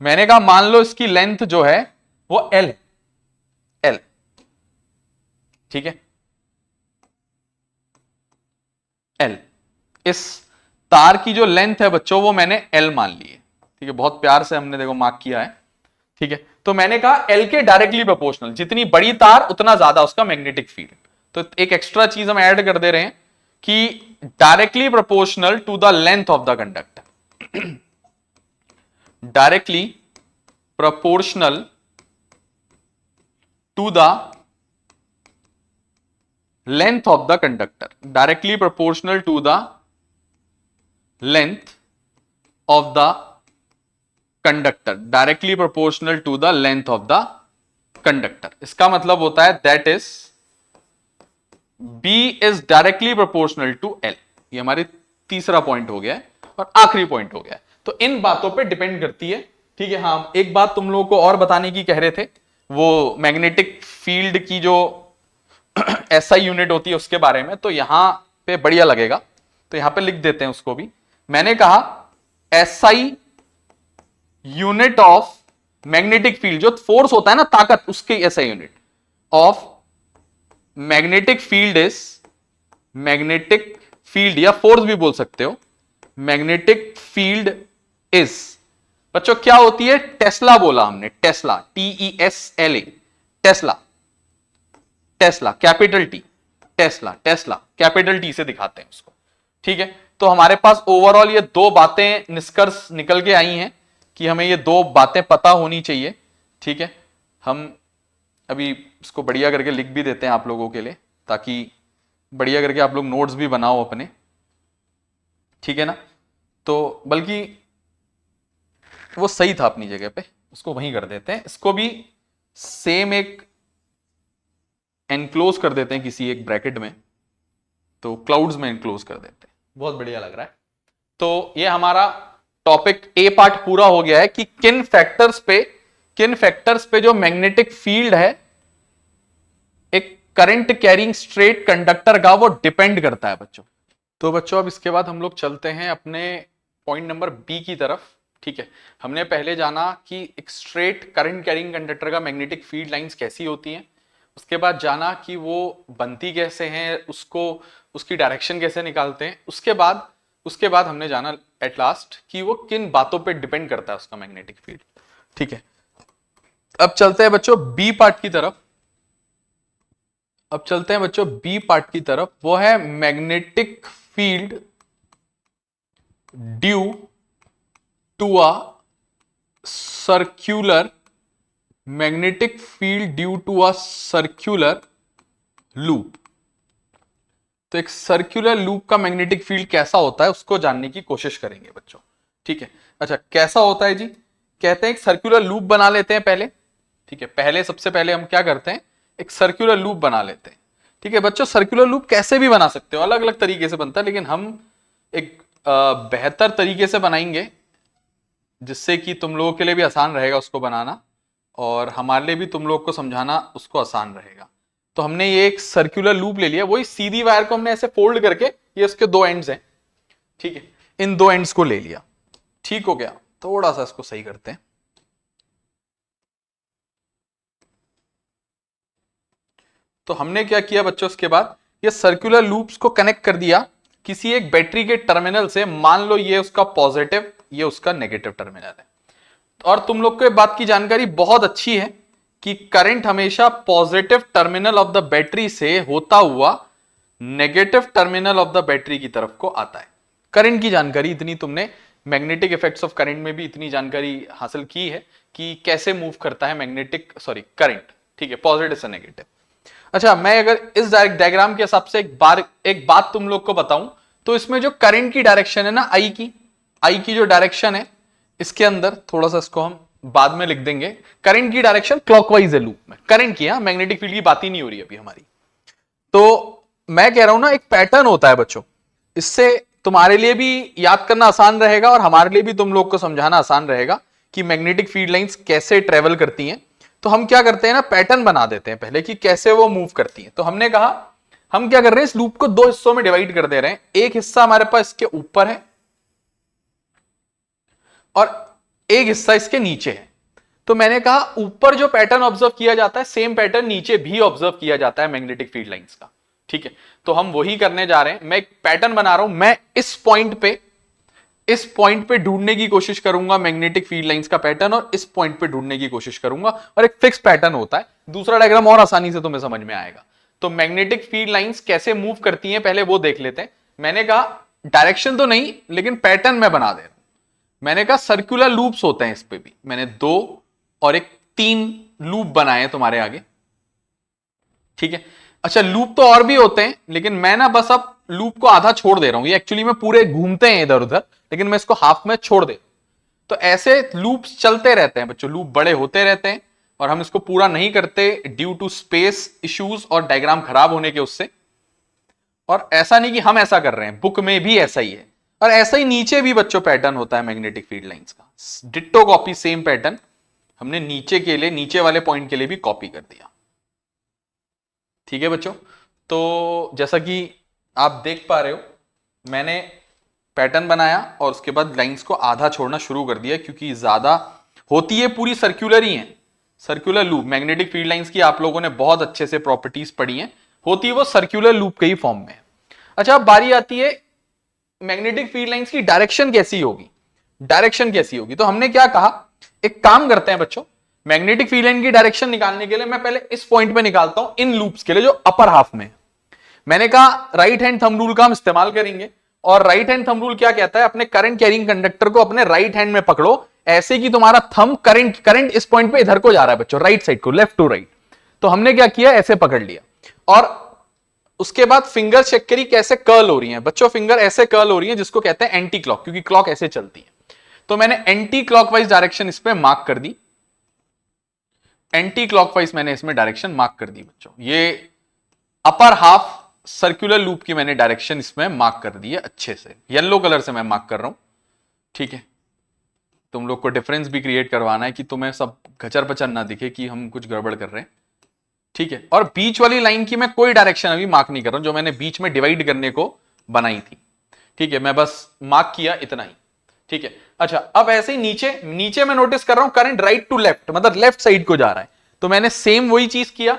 मैंने कहा मान लो इसकी लेंथ जो है वो L। ठीक है, L, इस तार की जो लेंथ है बच्चों वो मैंने L मान ली है। ठीक है, बहुत प्यार से हमने देखो मार्क किया है। ठीक है, तो मैंने कहा L के डायरेक्टली प्रोपोर्शनल, जितनी बड़ी तार उतना ज्यादा उसका मैग्नेटिक फील्ड। तो एक एक्स्ट्रा चीज हम ऐड कर दे रहे हैं कि directly proportional to the length of the conductor, directly proportional to the length of the conductor, directly proportional to the length of the conductor, directly proportional to the length of the conductor। इसका मतलब होता है that is B is directly proportional to L। ये हमारी तीसरा point हो गया है और आखिरी पॉइंट हो गया है। तो इन बातों पे डिपेंड करती है। ठीक है, हाँ, एक बात तुम लोगों को और बताने की कह रहे थे, वो मैग्नेटिक फील्ड की जो SI यूनिट होती है उसके बारे में। तो यहां पे बढ़िया लगेगा, तो यहां पे लिख देते हैं उसको भी। मैंने कहा SI unit of magnetic field, जो फोर्स होता है ना, ताकत, उसकी SI unit of magnetic field is, magnetic field या फोर्स भी बोल सकते हो, मैग्नेटिक फील्ड इज बच्चों क्या होती है, टेस्ला बोला हमने, Tesla, TESLA, Tesla, Tesla capital T, Tesla, Tesla capital T से दिखाते हैं उसको। ठीक है, तो हमारे पास ओवरऑल ये दो बातें निष्कर्ष निकल के आई हैं कि हमें ये दो बातें पता होनी चाहिए। ठीक है, हम अभी इसको बढ़िया करके लिख भी देते हैं आप लोगों के लिए, ताकि बढ़िया करके आप लोग नोट्स भी बनाओ अपने। ठीक है ना, तो बल्कि वो सही था अपनी जगह पे, उसको वहीं कर देते हैं। इसको भी सेम एक एनक्लोज कर देते हैं किसी एक ब्रैकेट में, तो क्लाउड्स में एनक्लोज कर देते हैं। बहुत बढ़िया लग रहा है। तो ये हमारा टॉपिक ए पार्ट पूरा हो गया है कि किन फैक्टर्स पे जो मैग्नेटिक फील्ड है एक करंट कैरिंग स्ट्रेट कंडक्टर का, वो डिपेंड करता है बच्चों। तो बच्चों अब इसके बाद हम लोग चलते हैं अपने पॉइंट नंबर बी की तरफ। ठीक है, हमने पहले जाना कि एक स्ट्रेट करंट कैरिंग कंडक्टर का मैग्नेटिक फील्ड लाइंस कैसी होती हैं, उसके बाद जाना कि वो बनती कैसे हैं, उसकी डायरेक्शन कैसे निकालते हैं, उसके बाद हमने जाना एट लास्ट कि वो किन बातों पे डिपेंड करता है उसका मैग्नेटिक फील्ड। ठीक है, अब चलते हैं बच्चों बी पार्ट की तरफ। वो है magnetic field due to a circular, magnetic field due to a circular loop. तो एक सर्क्यूलर लूप का मैग्नेटिक फील्ड कैसा होता है उसको जानने की कोशिश करेंगे बच्चों। ठीक है, अच्छा कैसा होता है जी, कहते हैं एक सर्क्यूलर लूप बना लेते हैं पहले। ठीक है, सबसे पहले हम क्या करते हैं, एक सर्क्यूलर लूप बना लेते हैं। ठीक है बच्चों, सर्क्यूलर लूप कैसे भी बना सकते हो, अलग अलग तरीके से बनता है, लेकिन हम एक बेहतर तरीके से बनाएंगे जिससे कि तुम लोगों के लिए भी आसान रहेगा उसको बनाना, और हमारे लिए भी तुम लोग को समझाना उसको आसान रहेगा। तो हमने ये एक सर्कुलर लूप ले लिया, वही सीधी वायर को हमने ऐसे फोल्ड करके, ये इसके दो एंड्स हैं। ठीक है, इन दो एंड्स को ले लिया। ठीक हो गया, थोड़ा सा इसको सही करते हैं। तो हमने क्या किया बच्चों, उसके बाद ये सर्कुलर लूप्स को कनेक्ट कर दिया किसी एक बैटरी के टर्मिनल से। मान लो ये उसका पॉजिटिव, ये उसका नेगेटिव टर्मिनल है। और तुम लोग को ये बात की जानकारी बहुत अच्छी है कि करंट हमेशा positive terminal of the battery से होता हुआ negative terminal of the battery की तरफ को आता है। करंट की जानकारी इतनी तुमने मैग्नेटिक इफेक्ट्स ऑफ करंट में भी इतनी जानकारी हासिल की है कि कैसे मूव करता है करंट, ठीक है, पॉजिटिव से नेगेटिव। अच्छा, मैं अगर इस डायग्राम के हिसाब से एक बात तुम लोग को बताऊं तो इसमें जो करंट की डायरेक्शन है ना, आई की जो डायरेक्शन है, इसके अंदर थोड़ा सा इसको हम बाद में लिख देंगे। करंट की डायरेक्शन क्लॉकवाइज है लूप में, करंट की, मैग्नेटिक फील्ड की बात ही नहीं हो रही अभी हमारी। तो मैं कह रहा हूं ना, एक पैटर्न होता है बच्चों, इससे तुम्हारे लिए भी याद करना आसान रहेगा और हमारे लिए भी तुम लोग को समझाना आसान रहेगा कि मैग्नेटिक फील्ड लाइंस कैसे ट्रेवल करती हैं। तो हम क्या करते हैं ना, पैटर्न बना देते हैं पहले कि कैसे वो मूव करती हैं। तो हमने कहा हम क्या कर रहे हैं, इस लूप को दो हिस्सों में डिवाइड कर दे रहे हैं। एक हिस्सा हमारे पास इसके ऊपर है और एक हिस्सा इसके नीचे है। तो मैंने कहा ऊपर जो पैटर्न ऑब्जर्व किया जाता है, सेम पैटर्न नीचे भी ऑब्जर्व किया जाता है मैग्नेटिक फील्ड लाइंस का, ठीक है। तो हम वही करने जा रहे हैं। मैं एक पैटर्न बना रहा हूं, मैं इस पॉइंट पे ढूंढने की कोशिश करूंगा मैग्नेटिक फील्ड लाइंस का पैटर्न, और इस पॉइंट पे ढूंढने की कोशिश करूंगा, और एक फिक्स पैटर्न होता है। दूसरा डायग्राम और आसानी से तुम्हें समझ में आएगा। तो मैग्नेटिक फील्ड लाइंस कैसे मूव करती हैं पहले वो देख लेते हैं। मैंने कहा डायरेक्शन तो नहीं, लेकिन पैटर्न मैं बना दे रहा हूं। मैंने कहा सर्कुलर लूप्स होते हैं, इस पे भी मैंने 2 और एक 3 लूप बनाए तुम्हारे आगे, ठीक है। अच्छा, लूप तो और भी होते हैं, लेकिन मैं ना बस अब लूप को आधा छोड़ दे रहा हूं। ये एक्चुअली में पूरे घूमते हैं इधर उधर, लेकिन मैं इसको हाफ में छोड़ दे। तो ऐसे लूप्स चलते रहते हैं बच्चों, लूप बड़े होते रहते हैं, और हम इसको पूरा नहीं करते ड्यू टू स्पेस इश्यूज और डायग्राम खराब होने के उससे। और ऐसा नहीं कि हम ऐसा कर रहे हैं, बुक में भी ऐसा ही है। और ऐसा ही नीचे भी बच्चों पैटर्न होता है मैग्नेटिक फील्ड लाइंस का, डिट्टो कॉपी, सेम पैटर्न हमने नीचे के लिए, नीचे वाले पॉइंट के लिए भी कॉपी कर दिया, ठीक है बच्चों। तो जैसा कि आप देख पा रहे हो, मैंने पैटर्न बनाया और उसके बाद लाइंस को आधा छोड़ना शुरू कर दिया, क्योंकि ज्यादा होती है पूरी सर्कुलर ही है। Circular loop magnetic field lines की आप लोगों ने बहुत अच्छे से प्रॉपर्टीज पढ़ी हैं, होती है वो सर्कुलर लूप के ही फॉर्म में। अच्छा, अब बारी आती है मैग्नेटिक फील्ड लाइंस की डायरेक्शन कैसी होगी। तो हमने क्या कहा, एक काम करते हैं बच्चों, मैग्नेटिक फील्ड लाइन की डायरेक्शन निकालने के लिए मैं पहले इस पॉइंट पे निकालता हूं, इन लूप्स के लिए जो अपर हाफ में। मैंने कहा राइट हैंड थंब रूल का हम इस्तेमाल करेंगे, और राइट हैंड थंब रूल क्या कहता है, अपने करंट कैरिंग कंडक्टर को अपने राइट हैंड में पकड़ो, ऐसे कि तुम्हारा थंब करंट इस पॉइंट पे इधर को जा रहा है बच्चों, राइट साइड को, लेफ्ट टू राइट। तो हमने क्या किया, ऐसे पकड़ लिया, और उसके बाद फिंगर चेक करी कैसे कर्ल हो रही है बच्चों। फिंगर ऐसे कर्ल हो रही है, जिसको कहते हैं एंटी क्लॉक, क्योंकि क्लॉक ऐसे चलती है। तो मैंने एंटी क्लॉकवाइज डायरेक्शन इस पे मार्क कर दी, एंटी क्लॉकवाइज मैंने इसमें डायरेक्शन मार्क कर दी बच्चों। ये अपर हाफ सर्कुलर लूप की मैंने डायरेक्शन इसमें मार्क कर दी है अच्छे से, येलो कलर से मैं मार्क कर रहा हूं, ठीक है। तुम लोग को डिफरेंस भी क्रिएट करवाना है कि तुम्हें सब गचर पचर ना दिखे कि हम कुछ गड़बड़ कर रहे हैं, ठीक है। और बीच वाली लाइन की मैं कोई डायरेक्शन अभी मार्क नहीं कर रहा हूं, जो मैंने बीच में डिवाइड करने को बनाई थी, ठीक है। मैं बस मार्क किया इतना ही, ठीक है। अच्छा, अब ऐसे ही नीचे मैं नोटिस कर रहा हूं करंट राइट टू लेफ्ट, मतलब लेफ्ट साइड को जा रहा है। तो मैंने सेम वही चीज किया,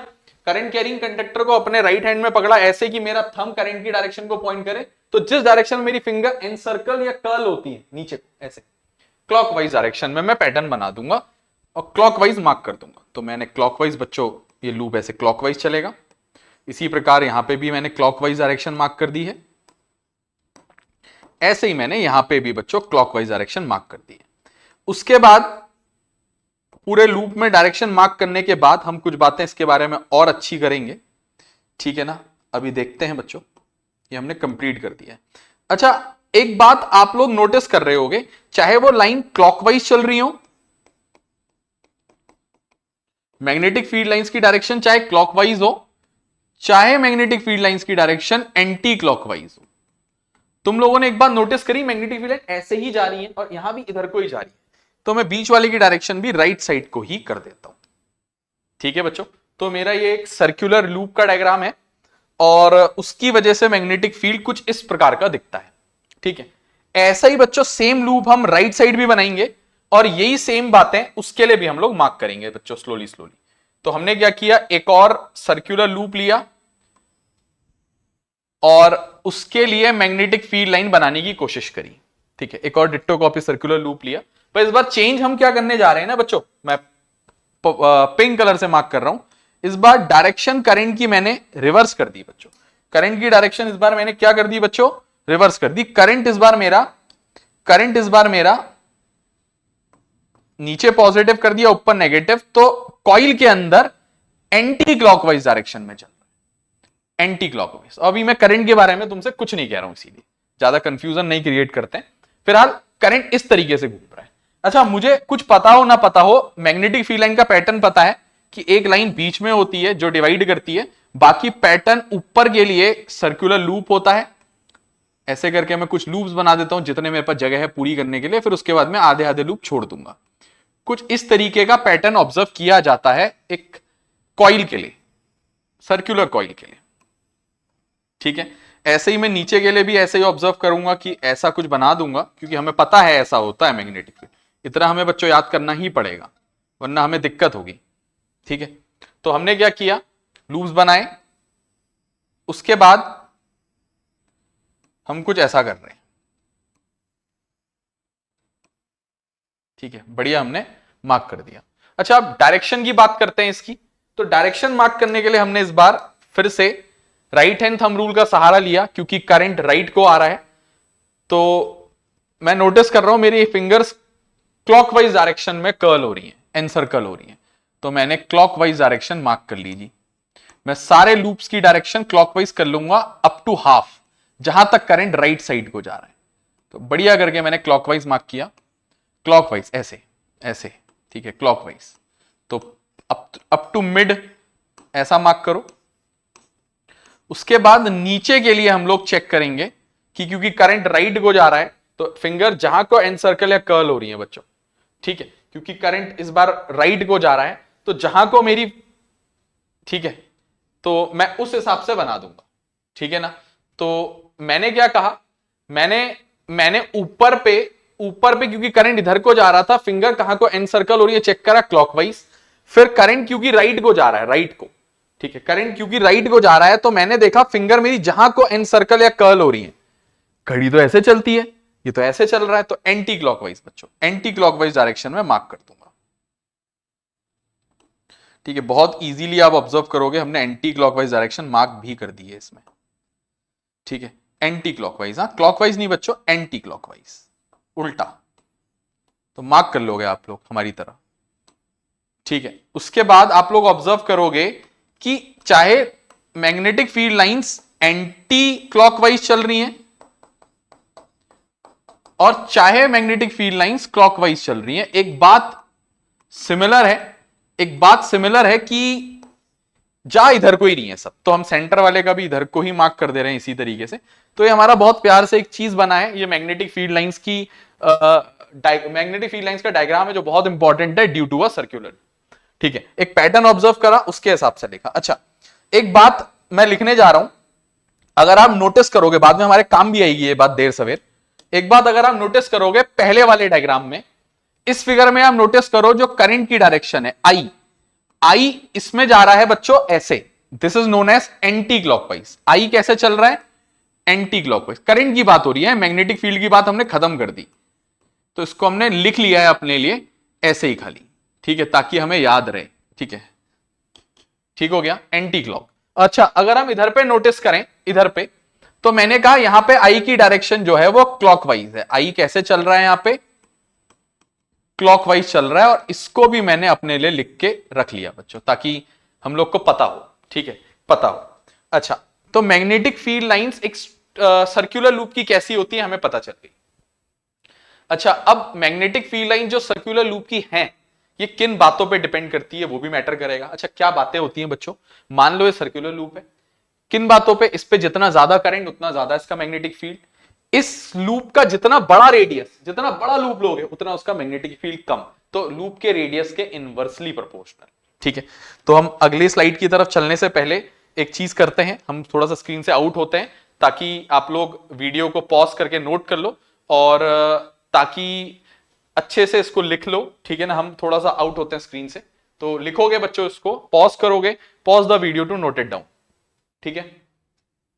करंट कैरिंग कंडक्टर को अपने राइट हैंड में पकड़ा ऐसे कि मेरा थंब करंट की डायरेक्शन को पॉइंट करे। तो जिस डायरेक्शन में मेरी फिंगर एनसर्कल या कर्ल होती है नीचे ऐसे, क्लॉकवाइज डायरेक्शन में मैं पैटर्न बना दूंगा और क्लॉकवाइज मार्क कर दूंगा। तो मैंने क्लॉकवाइज बच्चों, ये लूप ऐसे क्लॉकवाइज चलेगा। इसी प्रकार यहां पे भी मैंने क्लॉकवाइज डायरेक्शन मार्क कर दी है, ऐसे ही मैंने यहां पे भी बच्चों क्लॉकवाइज डायरेक्शन मार्क कर दी है। उसके बाद पूरे लूप में डायरेक्शन मार्क करने के बाद हम कुछ बातें इसके बारे में और अच्छी करेंगे, ठीक है ना। अभी देखते हैं बच्चों, ये हमने कंप्लीट कर दिया है। अच्छा, एक बात आप लोग नोटिस कर रहे होंगे, चाहे वो लाइन क्लॉकवाइज चल रही हो, मैग्नेटिक फील्ड लाइंस की डायरेक्शन चाहे क्लॉकवाइज हो, चाहे मैग्नेटिक फील्ड लाइंस की डायरेक्शन एंटी क्लॉकवाइज हो, तुम लोगों ने एक बात नोटिस करी, मैग्नेटिक फील्ड लाइन ऐसे ही जा रही है और यहां भी इधर को ही जा रही है। तो मैं बीच वाले की डायरेक्शन भी राइट साइड को ही कर देता हूं, ठीक है बच्चों। तो मेरा ये एक सर्कुलर लूप का डायग्राम है और उसकी वजह से मैग्नेटिक फील्ड कुछ इस प्रकार का दिखता है, ठीक है। ऐसा ही बच्चों सेम लूप हम राइट साइड भी बनाएंगे और यही सेम बातें उसके लिए भी हम लोग मार्क करेंगे बच्चों, स्लोली स्लोली। तो हमने क्या किया, एक और सर्कुलर लूप लिया, और उसके लिए मैग्नेटिक फील्ड लाइन बनाने की कोशिश करी। ठीक है, एक और डिट्टो कॉपी सर्कुलर लूप लिया, पर इस बार चेंज हम क्या करने जा रहे हैं ना बच्चों, मैं पिंक कलर से मार्क कर रहा हूं, इस बार डायरेक्शन करंट की मैंने रिवर्स कर दी बच्चों। करंट की डायरेक्शन इस बार मैंने क्या कर दी बच्चों, रिवर्स कर दी। करंट इस बार मेरा नीचे पॉजिटिव कर दिया, ऊपर नेगेटिव, तो कॉइल के अंदर एंटी क्लॉकवाइज डायरेक्शन में चल रहा है, एंटी क्लॉकवाइज। अभी मैं करंट के बारे में तुमसे कुछ नहीं कह रहा हूं, इसीलिए ज्यादा कंफ्यूजन नहीं क्रिएट करते हैं। फिलहाल करंट इस तरीके से घूम रहा है। अच्छा, मुझे कुछ पता हो ना पता हो, मैग्नेटिक फील्ड लाइन का पैटर्न पता है कि एक लाइन बीच में होती है जो डिवाइड करती है, बाकी पैटर्न ऊपर के लिए सर्कुलर लूप होता है। ऐसे करके मैं कुछ लूप्स बना देता हूं जितने मेरे पास जगह है पूरी करने के लिए, फिर उसके बाद में आधे आधे लूप छोड़ दूंगा। कुछ इस तरीके का पैटर्न ऑब्जर्व किया जाता है एक कॉइल के लिए, सर्कुलर कॉइल के लिए। ठीक है, ऐसे ही मैं नीचे के लिए भी ऐसे ही ऑब्जर्व करूंगा कि ऐसा कुछ बना दूंगा, क्योंकि हमें पता है ऐसा होता है मैग्नेटिक फील्ड। इतना हमें बच्चों याद करना ही पड़ेगा, वरना हमें दिक्कत होगी। ठीक है, तो हमने क्या किया, लूप्स बनाए, उसके बाद हम कुछ ऐसा कर रहे हैं। ठीक है, बढ़िया, हमने मार्क कर दिया। अच्छा, अब डायरेक्शन की बात करते हैं इसकी। तो डायरेक्शन मार्क करने के लिए हमने इस बार फिर से राइट हैंड थंब रूल का सहारा लिया, क्योंकि करंट राइट को आ रहा है। तो मैं नोटिस कर रहा हूं मेरी फिंगर्स क्लॉकवाइज डायरेक्शन में कर्ल हो रही हैं, एनसर्कल हो रही हैं। तो मैंने क्लॉकवाइज डायरेक्शन मार्क कर लीजिए। मैं सारे लूप्स की डायरेक्शन क्लॉकवाइज कर लूंगा अप टू हाफ, जहां तक करंट राइट साइड को जा रहा है। तो बढ़िया करके मैंने क्लॉकवाइज मार्क किया, क्लॉकवाइज ऐसे ऐसे। ठीक है, क्लॉकवाइज। तो अप टू मिड ऐसा मार्क करो। उसके बाद नीचे के लिए हम लोग चेक करेंगे कि क्योंकि करंट राइट को जा रहा है, तो फिंगर जहां को एनसर्कल या कर्ल हो रही है बच्चों। ठीक है, क्योंकि करंट इस बार राइट को जा रहा है, तो जहां को मेरी, ठीक है, तो मैं उस हिसाब से बना दूंगा। ठीक है ना। तो मैंने क्या कहा, मैंने ऊपर पे क्योंकि करंट इधर को जा रहा था, फिंगर कहां को एनसर्कल हो रही है चेक करा क्लॉकवाइज। फिर करंट क्योंकि राइट को जा रहा है, राइट को, ठीक है, करंट क्योंकि राइट को जा रहा है, तो मैंने देखा फिंगर मेरी जहां को एनसर्कल या कर्ल हो रही है। घड़ी तो ऐसे चलती है, ये तो ऐसे चल रहा है, तो एंटी क्लॉकवाइज बच्चों, एंटी क्लॉकवाइज डायरेक्शन में मार्क कर दूंगा। ठीक है, बहुत इजीली आप ऑब्जर्व करोगे, हमने एंटी क्लॉकवाइज डायरेक्शन मार्क भी कर दी है इसमें। ठीक है, एंटी क्लॉकवाइज, हाँ, क्लॉकवाइज नहीं बच्चों, एंटी क्लॉकवाइज, उल्टा। तो मार्क कर लोगे आप लोग हमारी तरह। ठीक है, उसके बाद आप लोग ऑब्जर्व करोगे कि चाहे magnetic field lines anti clockwise चल रही हैं और चाहे मैग्नेटिक फील्ड लाइंस क्लॉकवाइज चल रही हैं, एक बात सिमिलर है कि जा इधर को ही नहीं है सब। तो हम सेंटर वाले का भी इधर को ही मार्क कर दे रहे हैं इसी तरीके से। तो ये हमारा बहुत प्यार से एक चीज बना है, ये मैग्नेटिक फील्ड लाइंस की मैग्नेटिक फील्ड लाइंस का डायग्राम है, जो बहुत इंपॉर्टेंट है ड्यू टू अ सर्कुलर। ठीक है, एक पैटर्न ऑब्जर्व करा, उसके हिसाब से लिखा। अच्छा, एक बात मैं लिखने जा रहा हूं, अगर आप नोटिस करोगे, बाद में हमारे काम भी आएगी ये बात देर सवेर। एक बात अगर आप नोटिस करोगे, पहले वाले डायग्राम में, इस फिगर में आप नोटिस करो, जो करंट की डायरेक्शन है आई इसमें जा रहा है बच्चों ऐसे, this is known as anti clockwise. आई कैसे चल रहा है, एंटी क्लॉकवाइज। करंट की बात हो रही है, मैग्नेटिक फील्ड की बात हमने खत्म कर दी, तो इसको हमने लिख लिया है अपने लिए ऐसे ही खाली। ठीक है, ताकि हमें याद रहे। ठीक है, ठीक हो गया, एंटी क्लॉक। अच्छा, अगर हम इधर पे नोटिस करें, इधर पे, तो मैंने कहा यहां पे आई की डायरेक्शन जो है वो क्लॉकवाइज है। आई कैसे चल रहा है, यहां पे क्लॉकवाइज चल रहा है, और इसको भी मैंने अपने लिए लिख के रख लिया बच्चों, ताकि हम लोग को पता हो। ठीक है, पता हो। अच्छा, तो मैग्नेटिक फील्ड लाइंस एक सर्कुलर लूप की कैसी होती है हमें पता चल गई। अच्छा, अब मैग्नेटिक फील्ड लाइन जो सर्कुलर लूप की हैं, ये किन बातों पे डिपेंड करती है वो भी मैटर करेगा। अच्छा, क्या बातें होती हैं बच्चों, मान लो ये सर्कुलर लूप है, किन बातों पे, इस पे जितना ज्यादा करंट उतना ज्यादा इसका मैग्नेटिक फील्ड। इस लूप का जितना बड़ा रेडियस, जितना बड़ा लूप लोगे उतना उसका मैग्नेटिक फील्ड कम, तो लूप के रेडियस के इनवर्सली प्रोपोर्शनल। ठीक है, तो हम अगली स्लाइड की तरफ चलने से पहले एक चीज करते हैं, हम थोड़ा सा स्क्रीन से आउट होते हैं, ताकि आप लोग वीडियो को पॉज करके नोट कर लो, और ताकि अच्छे से इसको लिख लो। ठीक है ना, हम थोड़ा सा आउट होते हैं स्क्रीन से, तो लिखोगे बच्चों, इसको पॉज करोगे, pause the video to note it down. ठीक है,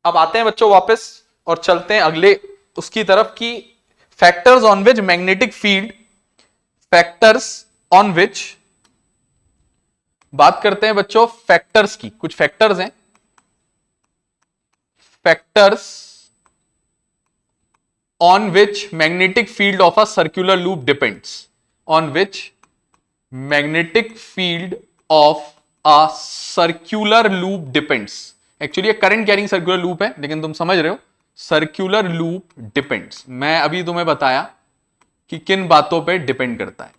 अब आते हैं बच्चों वापस और चलते हैं अगले उसकी तरफ की factors on which magnetic field, factors on which, बात करते हैं बच्चों फैक्टर्स की। कुछ फैक्टर्स हैं, factors on which magnetic field of a circular loop depends, on which magnetic field of a circular loop depends. Actually ये करंट कैरिंग सर्कुलर लूप है, लेकिन तुम समझ रहे हो सर्कुलर लूप डिपेंड्स। मैं अभी तुम्हें बताया कि किन बातों पे डिपेंड करता है,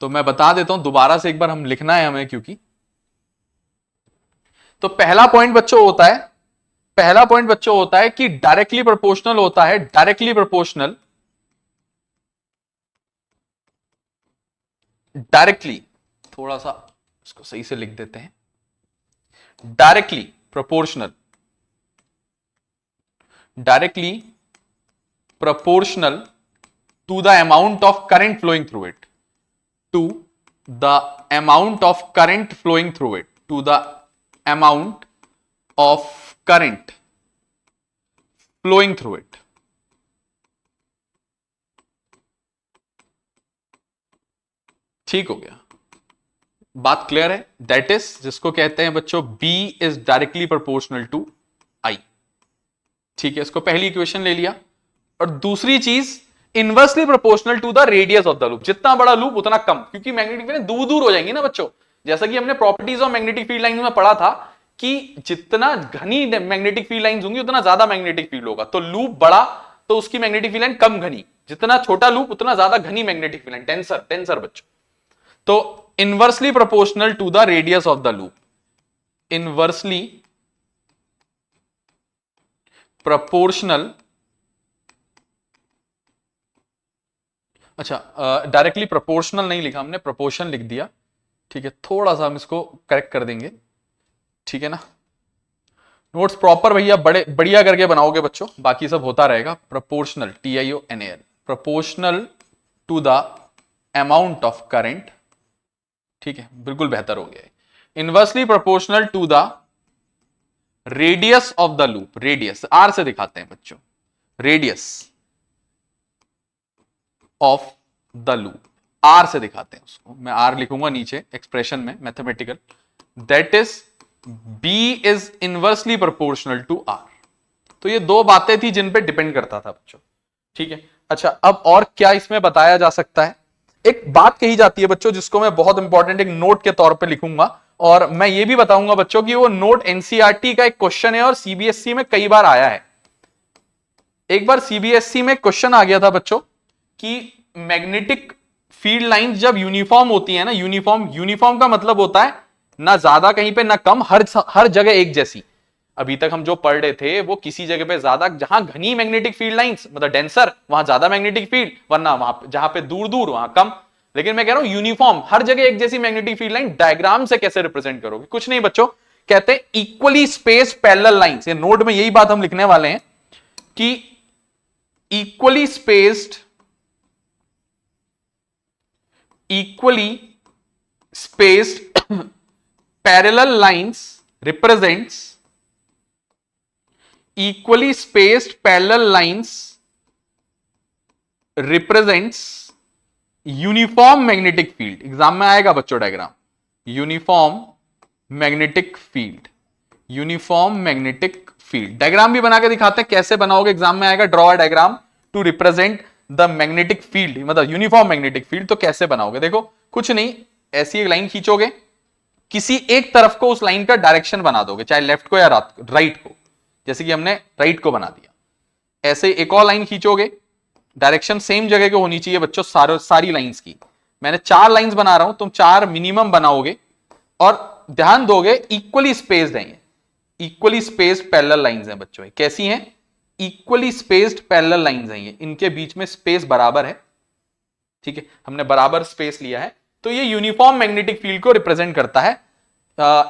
तो मैं बता देता हूं दोबारा से एक बार, हम लिखना है हमें क्योंकि। तो पहला पॉइंट बच्चों होता है, पहला पॉइंट बच्चों होता है कि डायरेक्टली प्रोपोर्शनल होता है, डायरेक्टली प्रोपोर्शनल, डायरेक्टली, थोड़ा सा इसको सही से लिख देते हैं, directly proportional, directly proportional to the amount of current flowing through it, to the amount of current flowing through it, to the amount of current flowing through it. ठीक हो गया, बात क्लियर है? दैट इज जिसको कहते हैं बच्चों B is directly proportional to I। ठीक है, इसको पहली इक्वेशन ले लिया। और दूसरी चीज inversely proportional to the radius of the loop, जितना बड़ा लूप उतना कम, क्योंकि मैग्नेटिक फील्ड दूर दूर हो जाएंगी ना बच्चों। जैसा कि हमने properties of magnetic field line में पढ़ा था कि जितना घनी मैग्नेटिक फील्ड लाइंस होंगी उतना ज्यादा मैग्नेटिक फील्ड होगा। तो लूप बड़ा तो उसकी मैग्नेटिक फील्ड लाइन कम घनी, जितना छोटा लूप उतना ज्यादा घनी magnetic field line. Tensor, tensor बच्चों। तो inversely proportional to the radius of the loop, inversely proportional, अच्छा डायरेक्टली प्रोपोर्शनल नहीं लिखा हमने, प्रोपोर्शन लिख दिया। ठीक है, थोड़ा सा हम इसको करेक्ट कर देंगे, ठीक है ना। नोट्स प्रॉपर भैया बड़े बढ़िया करके बनाओगे बच्चों, बाकी सब होता रहेगा। Proportional, TIONAL, proportional to the amount of current, ठीक है, बिल्कुल बेहतर हो गया। Inversely proportional to the radius of the loop, radius R से दिखाते हैं बच्चों, radius of the loop, R से दिखाते हैं उसको, मैं R लिखूंगा नीचे एक्सप्रेशन में mathematical, that is B is inversely proportional to R। तो ये दो बातें थी जिन पे डिपेंड करता था बच्चों, ठीक है। अच्छा, अब और क्या इसमें बताया जा सकता है? एक बात कही जाती है बच्चों जिसको मैं बहुत इंपॉर्टेंट एक नोट के तौर पे लिखूंगा, और मैं ये भी बताऊंगा बच्चों कि वो नोट NCERT का एक क्वेश्चन है और CBSE में कई बार आया है। एक बार CBSE में क्वेश्चन आ गया था बच्चों कि मैग्नेटिक फील्ड लाइंस जब यूनिफॉर्म होती है ना, यूनिफॉर्म का मतलब होता है ना ज्यादा कहीं पे ना कम, हर जगह एक जैसी। अभी तक हम जो पढ़ रहे थे वो किसी जगह पे ज्यादा, जहां घनी मैग्नेटिक फील्ड लाइंस मतलब डेंसर, वहां ज्यादा मैग्नेटिक फील्ड, वरना वहां जहां पे दूर दूर वहां कम। लेकिन मैं कह रहा हूं यूनिफॉर्म, हर जगह एक जैसी मैग्नेटिक फील्ड लाइन, डायग्राम से कैसे रिप्रेजेंट करोगे? कुछ नहीं बच्चों, कहते हैं इक्वली स्पेस पैरेलल लाइंस। ये नोट में यही बात हम लिखने वाले हैं कि equally spaced, equally spaced parallel lines represents, equally spaced parallel lines represents uniform magnetic field. Exam में आएगा बच्चों diagram, uniform magnetic field, uniform magnetic field. Diagram भी बना के दिखाते हैं कैसे बनाओगे, एग्जाम में आएगा। Draw a diagram to represent the magnetic field, मतलब यूनिफॉर्म मैग्नेटिक फील्ड। तो कैसे बनाओगे? देखो कुछ नहीं, ऐसी एक लाइन खींचोगे, किसी एक तरफ को उस लाइन का डायरेक्शन बना दोगे, चाहे लेफ्ट को या राइट को, जैसे कि हमने राइट को बना दिया। ऐसे एक और लाइन खींचोगे, डायरेक्शन सेम जगह को होनी चाहिए बच्चों सारी लाइंस की। मैंने 4 लाइंस बना रहा हूं, तुम 4 मिनिमम बनाओगे, और ध्यान दोगे इक्वली स्पेस्ड है, इक्वली स्पेस्ड पैरेलल लाइंस हैं बच्चों। कैसी हैं? इक्वली स्पेस्ड पैरेलल लाइंस हैं ये, इनके बीच में स्पेस बराबर है, ठीक है, हमने बराबर स्पेस लिया है। तो ये यूनिफॉर्म मैग्नेटिक फील्ड को रिप्रेजेंट करता है,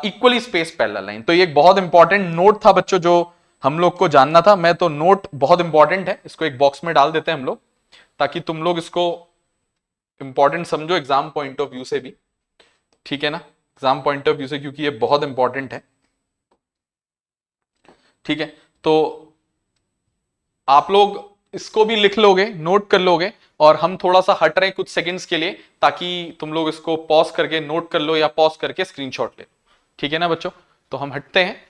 इक्वली स्पेस पैरेलल लाइन। तो ये एक बहुत इंपॉर्टेंट नोट था बच्चों जो हम लोग को जानना था। मैं तो नोट बहुत इंपॉर्टेंट है, इसको एक बॉक्स में डाल देते हैं हम लोग, ताकि तुम लोग इसको इंपॉर्टेंट समझो एग्जाम पॉइंट ऑफ व्यू से भी, ठीक है ना, एग्जाम पॉइंट ऑफ व्यू से, क्योंकि ये बहुत इंपॉर्टेंट है, ठीक है। तो आप लोग इसको भी लिख लोगे, नोट कर लोगे, और हम थोड़ा सा हट रहे हैं कुछ सेकंड्स के लिए, ताकि तुम लोग इसको पॉज करके नोट कर लो या पॉज करके स्क्रीनशॉट ले लो। ठीक है ना बच्चों? तो हम हटते हैं,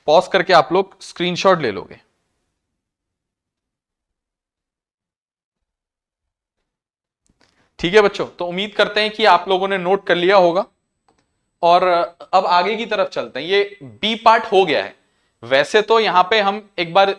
पॉज करके आप लोग स्क्रीनशॉट ले लोगे। ठीक है बच्चों, तो उम्मीद करते हैं कि आप लोगों ने नोट कर लिया होगा। और अब आगे की तरफ चलते हैं। ये बी पार्ट हो गया है। वैसे तो यहां पे हम एक बार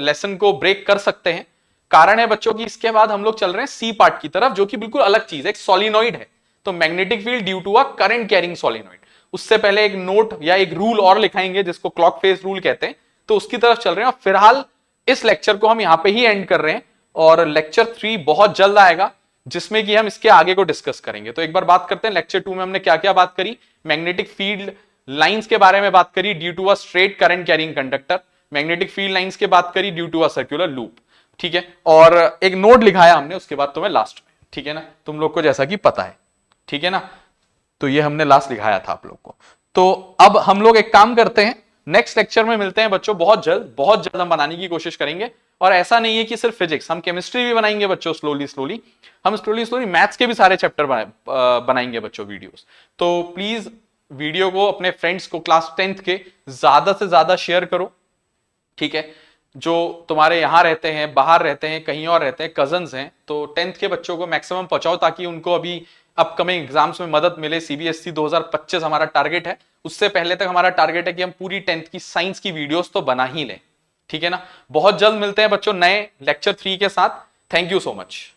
लेसन को ब्रेक कर सकते हैं। कारण है बच्चों की इसके बाद हम लोग चल रहे हैं सी पार्ट की तरफ, जो कि बिल्कुल अलग चीज है, एक सोलिनॉइड है। तो magnetic field due to a current carrying solenoid. उससे पहले एक नोट या एक रूल और लिखाएंगे जिसको क्लॉक फेज रूल कहते हैं, तो उसकी तरफ चल रहे हैं। और फिलहाल इस लेक्चर को हम यहां पे ही एंड कर रहे हैं, और लेक्चर 3 बहुत जल्द आएगा जिसमें कि हम इसके आगे को डिस्कस करेंगे। तो एक बार बात करते हैं लेक्चर 2 में हमने क्या क्या बात करी। मैग्नेटिक फील्ड लाइंस के बारे में बात करी due to a straight current carrying conductor. Magnetic field lines के बात करी due to a circular loop. ठीक है, और एक नोट लिखाया हमने उसके बाद तुम्हें लास्ट में। ठीक है ना, तुम लोग को जैसा कि पता है। ठीक है ना, तो ये हमने लास्ट लिखाया था आप लोग को। तो अब हम लोग एक काम करते हैं, नेक्स्ट लेक्चर में मिलते हैं बच्चों। बहुत जल्द हम बनाने की कोशिश करेंगे। और ऐसा नहीं है कि सिर्फ फिजिक्स, हम केमिस्ट्री भी बनाएंगे बच्चों। स्लोली हम स्लोली मैथ्स के भी सारे चैप्टर बनाएंगे बच्चों, वीडियोस। तो प्लीज वीडियो को अपने फ्रेंड्स को क्लास 10th के ज्यादा से ज्यादा शेयर करो। ठीक है, जो तुम्हारे यहां रहते हैं, बाहर रहते हैं, कहीं और रहते हैं, कजन्स हैं, तो 10th के बच्चों को मैक्सिमम पहुंचाओ, ताकि उनको अभी अपकमिंग एग्जाम्स में मदद मिले। सीबीएसई 2025 हमारा टारगेट है। उससे पहले तक हमारा टारगेट है कि हम पूरी 10th की साइंस की वीडियोस तो बना ही लें। ठीक है ना, बहुत जल्द मिलते हैं बच्चों नए लेक्चर 3 के साथ। Thank you so much.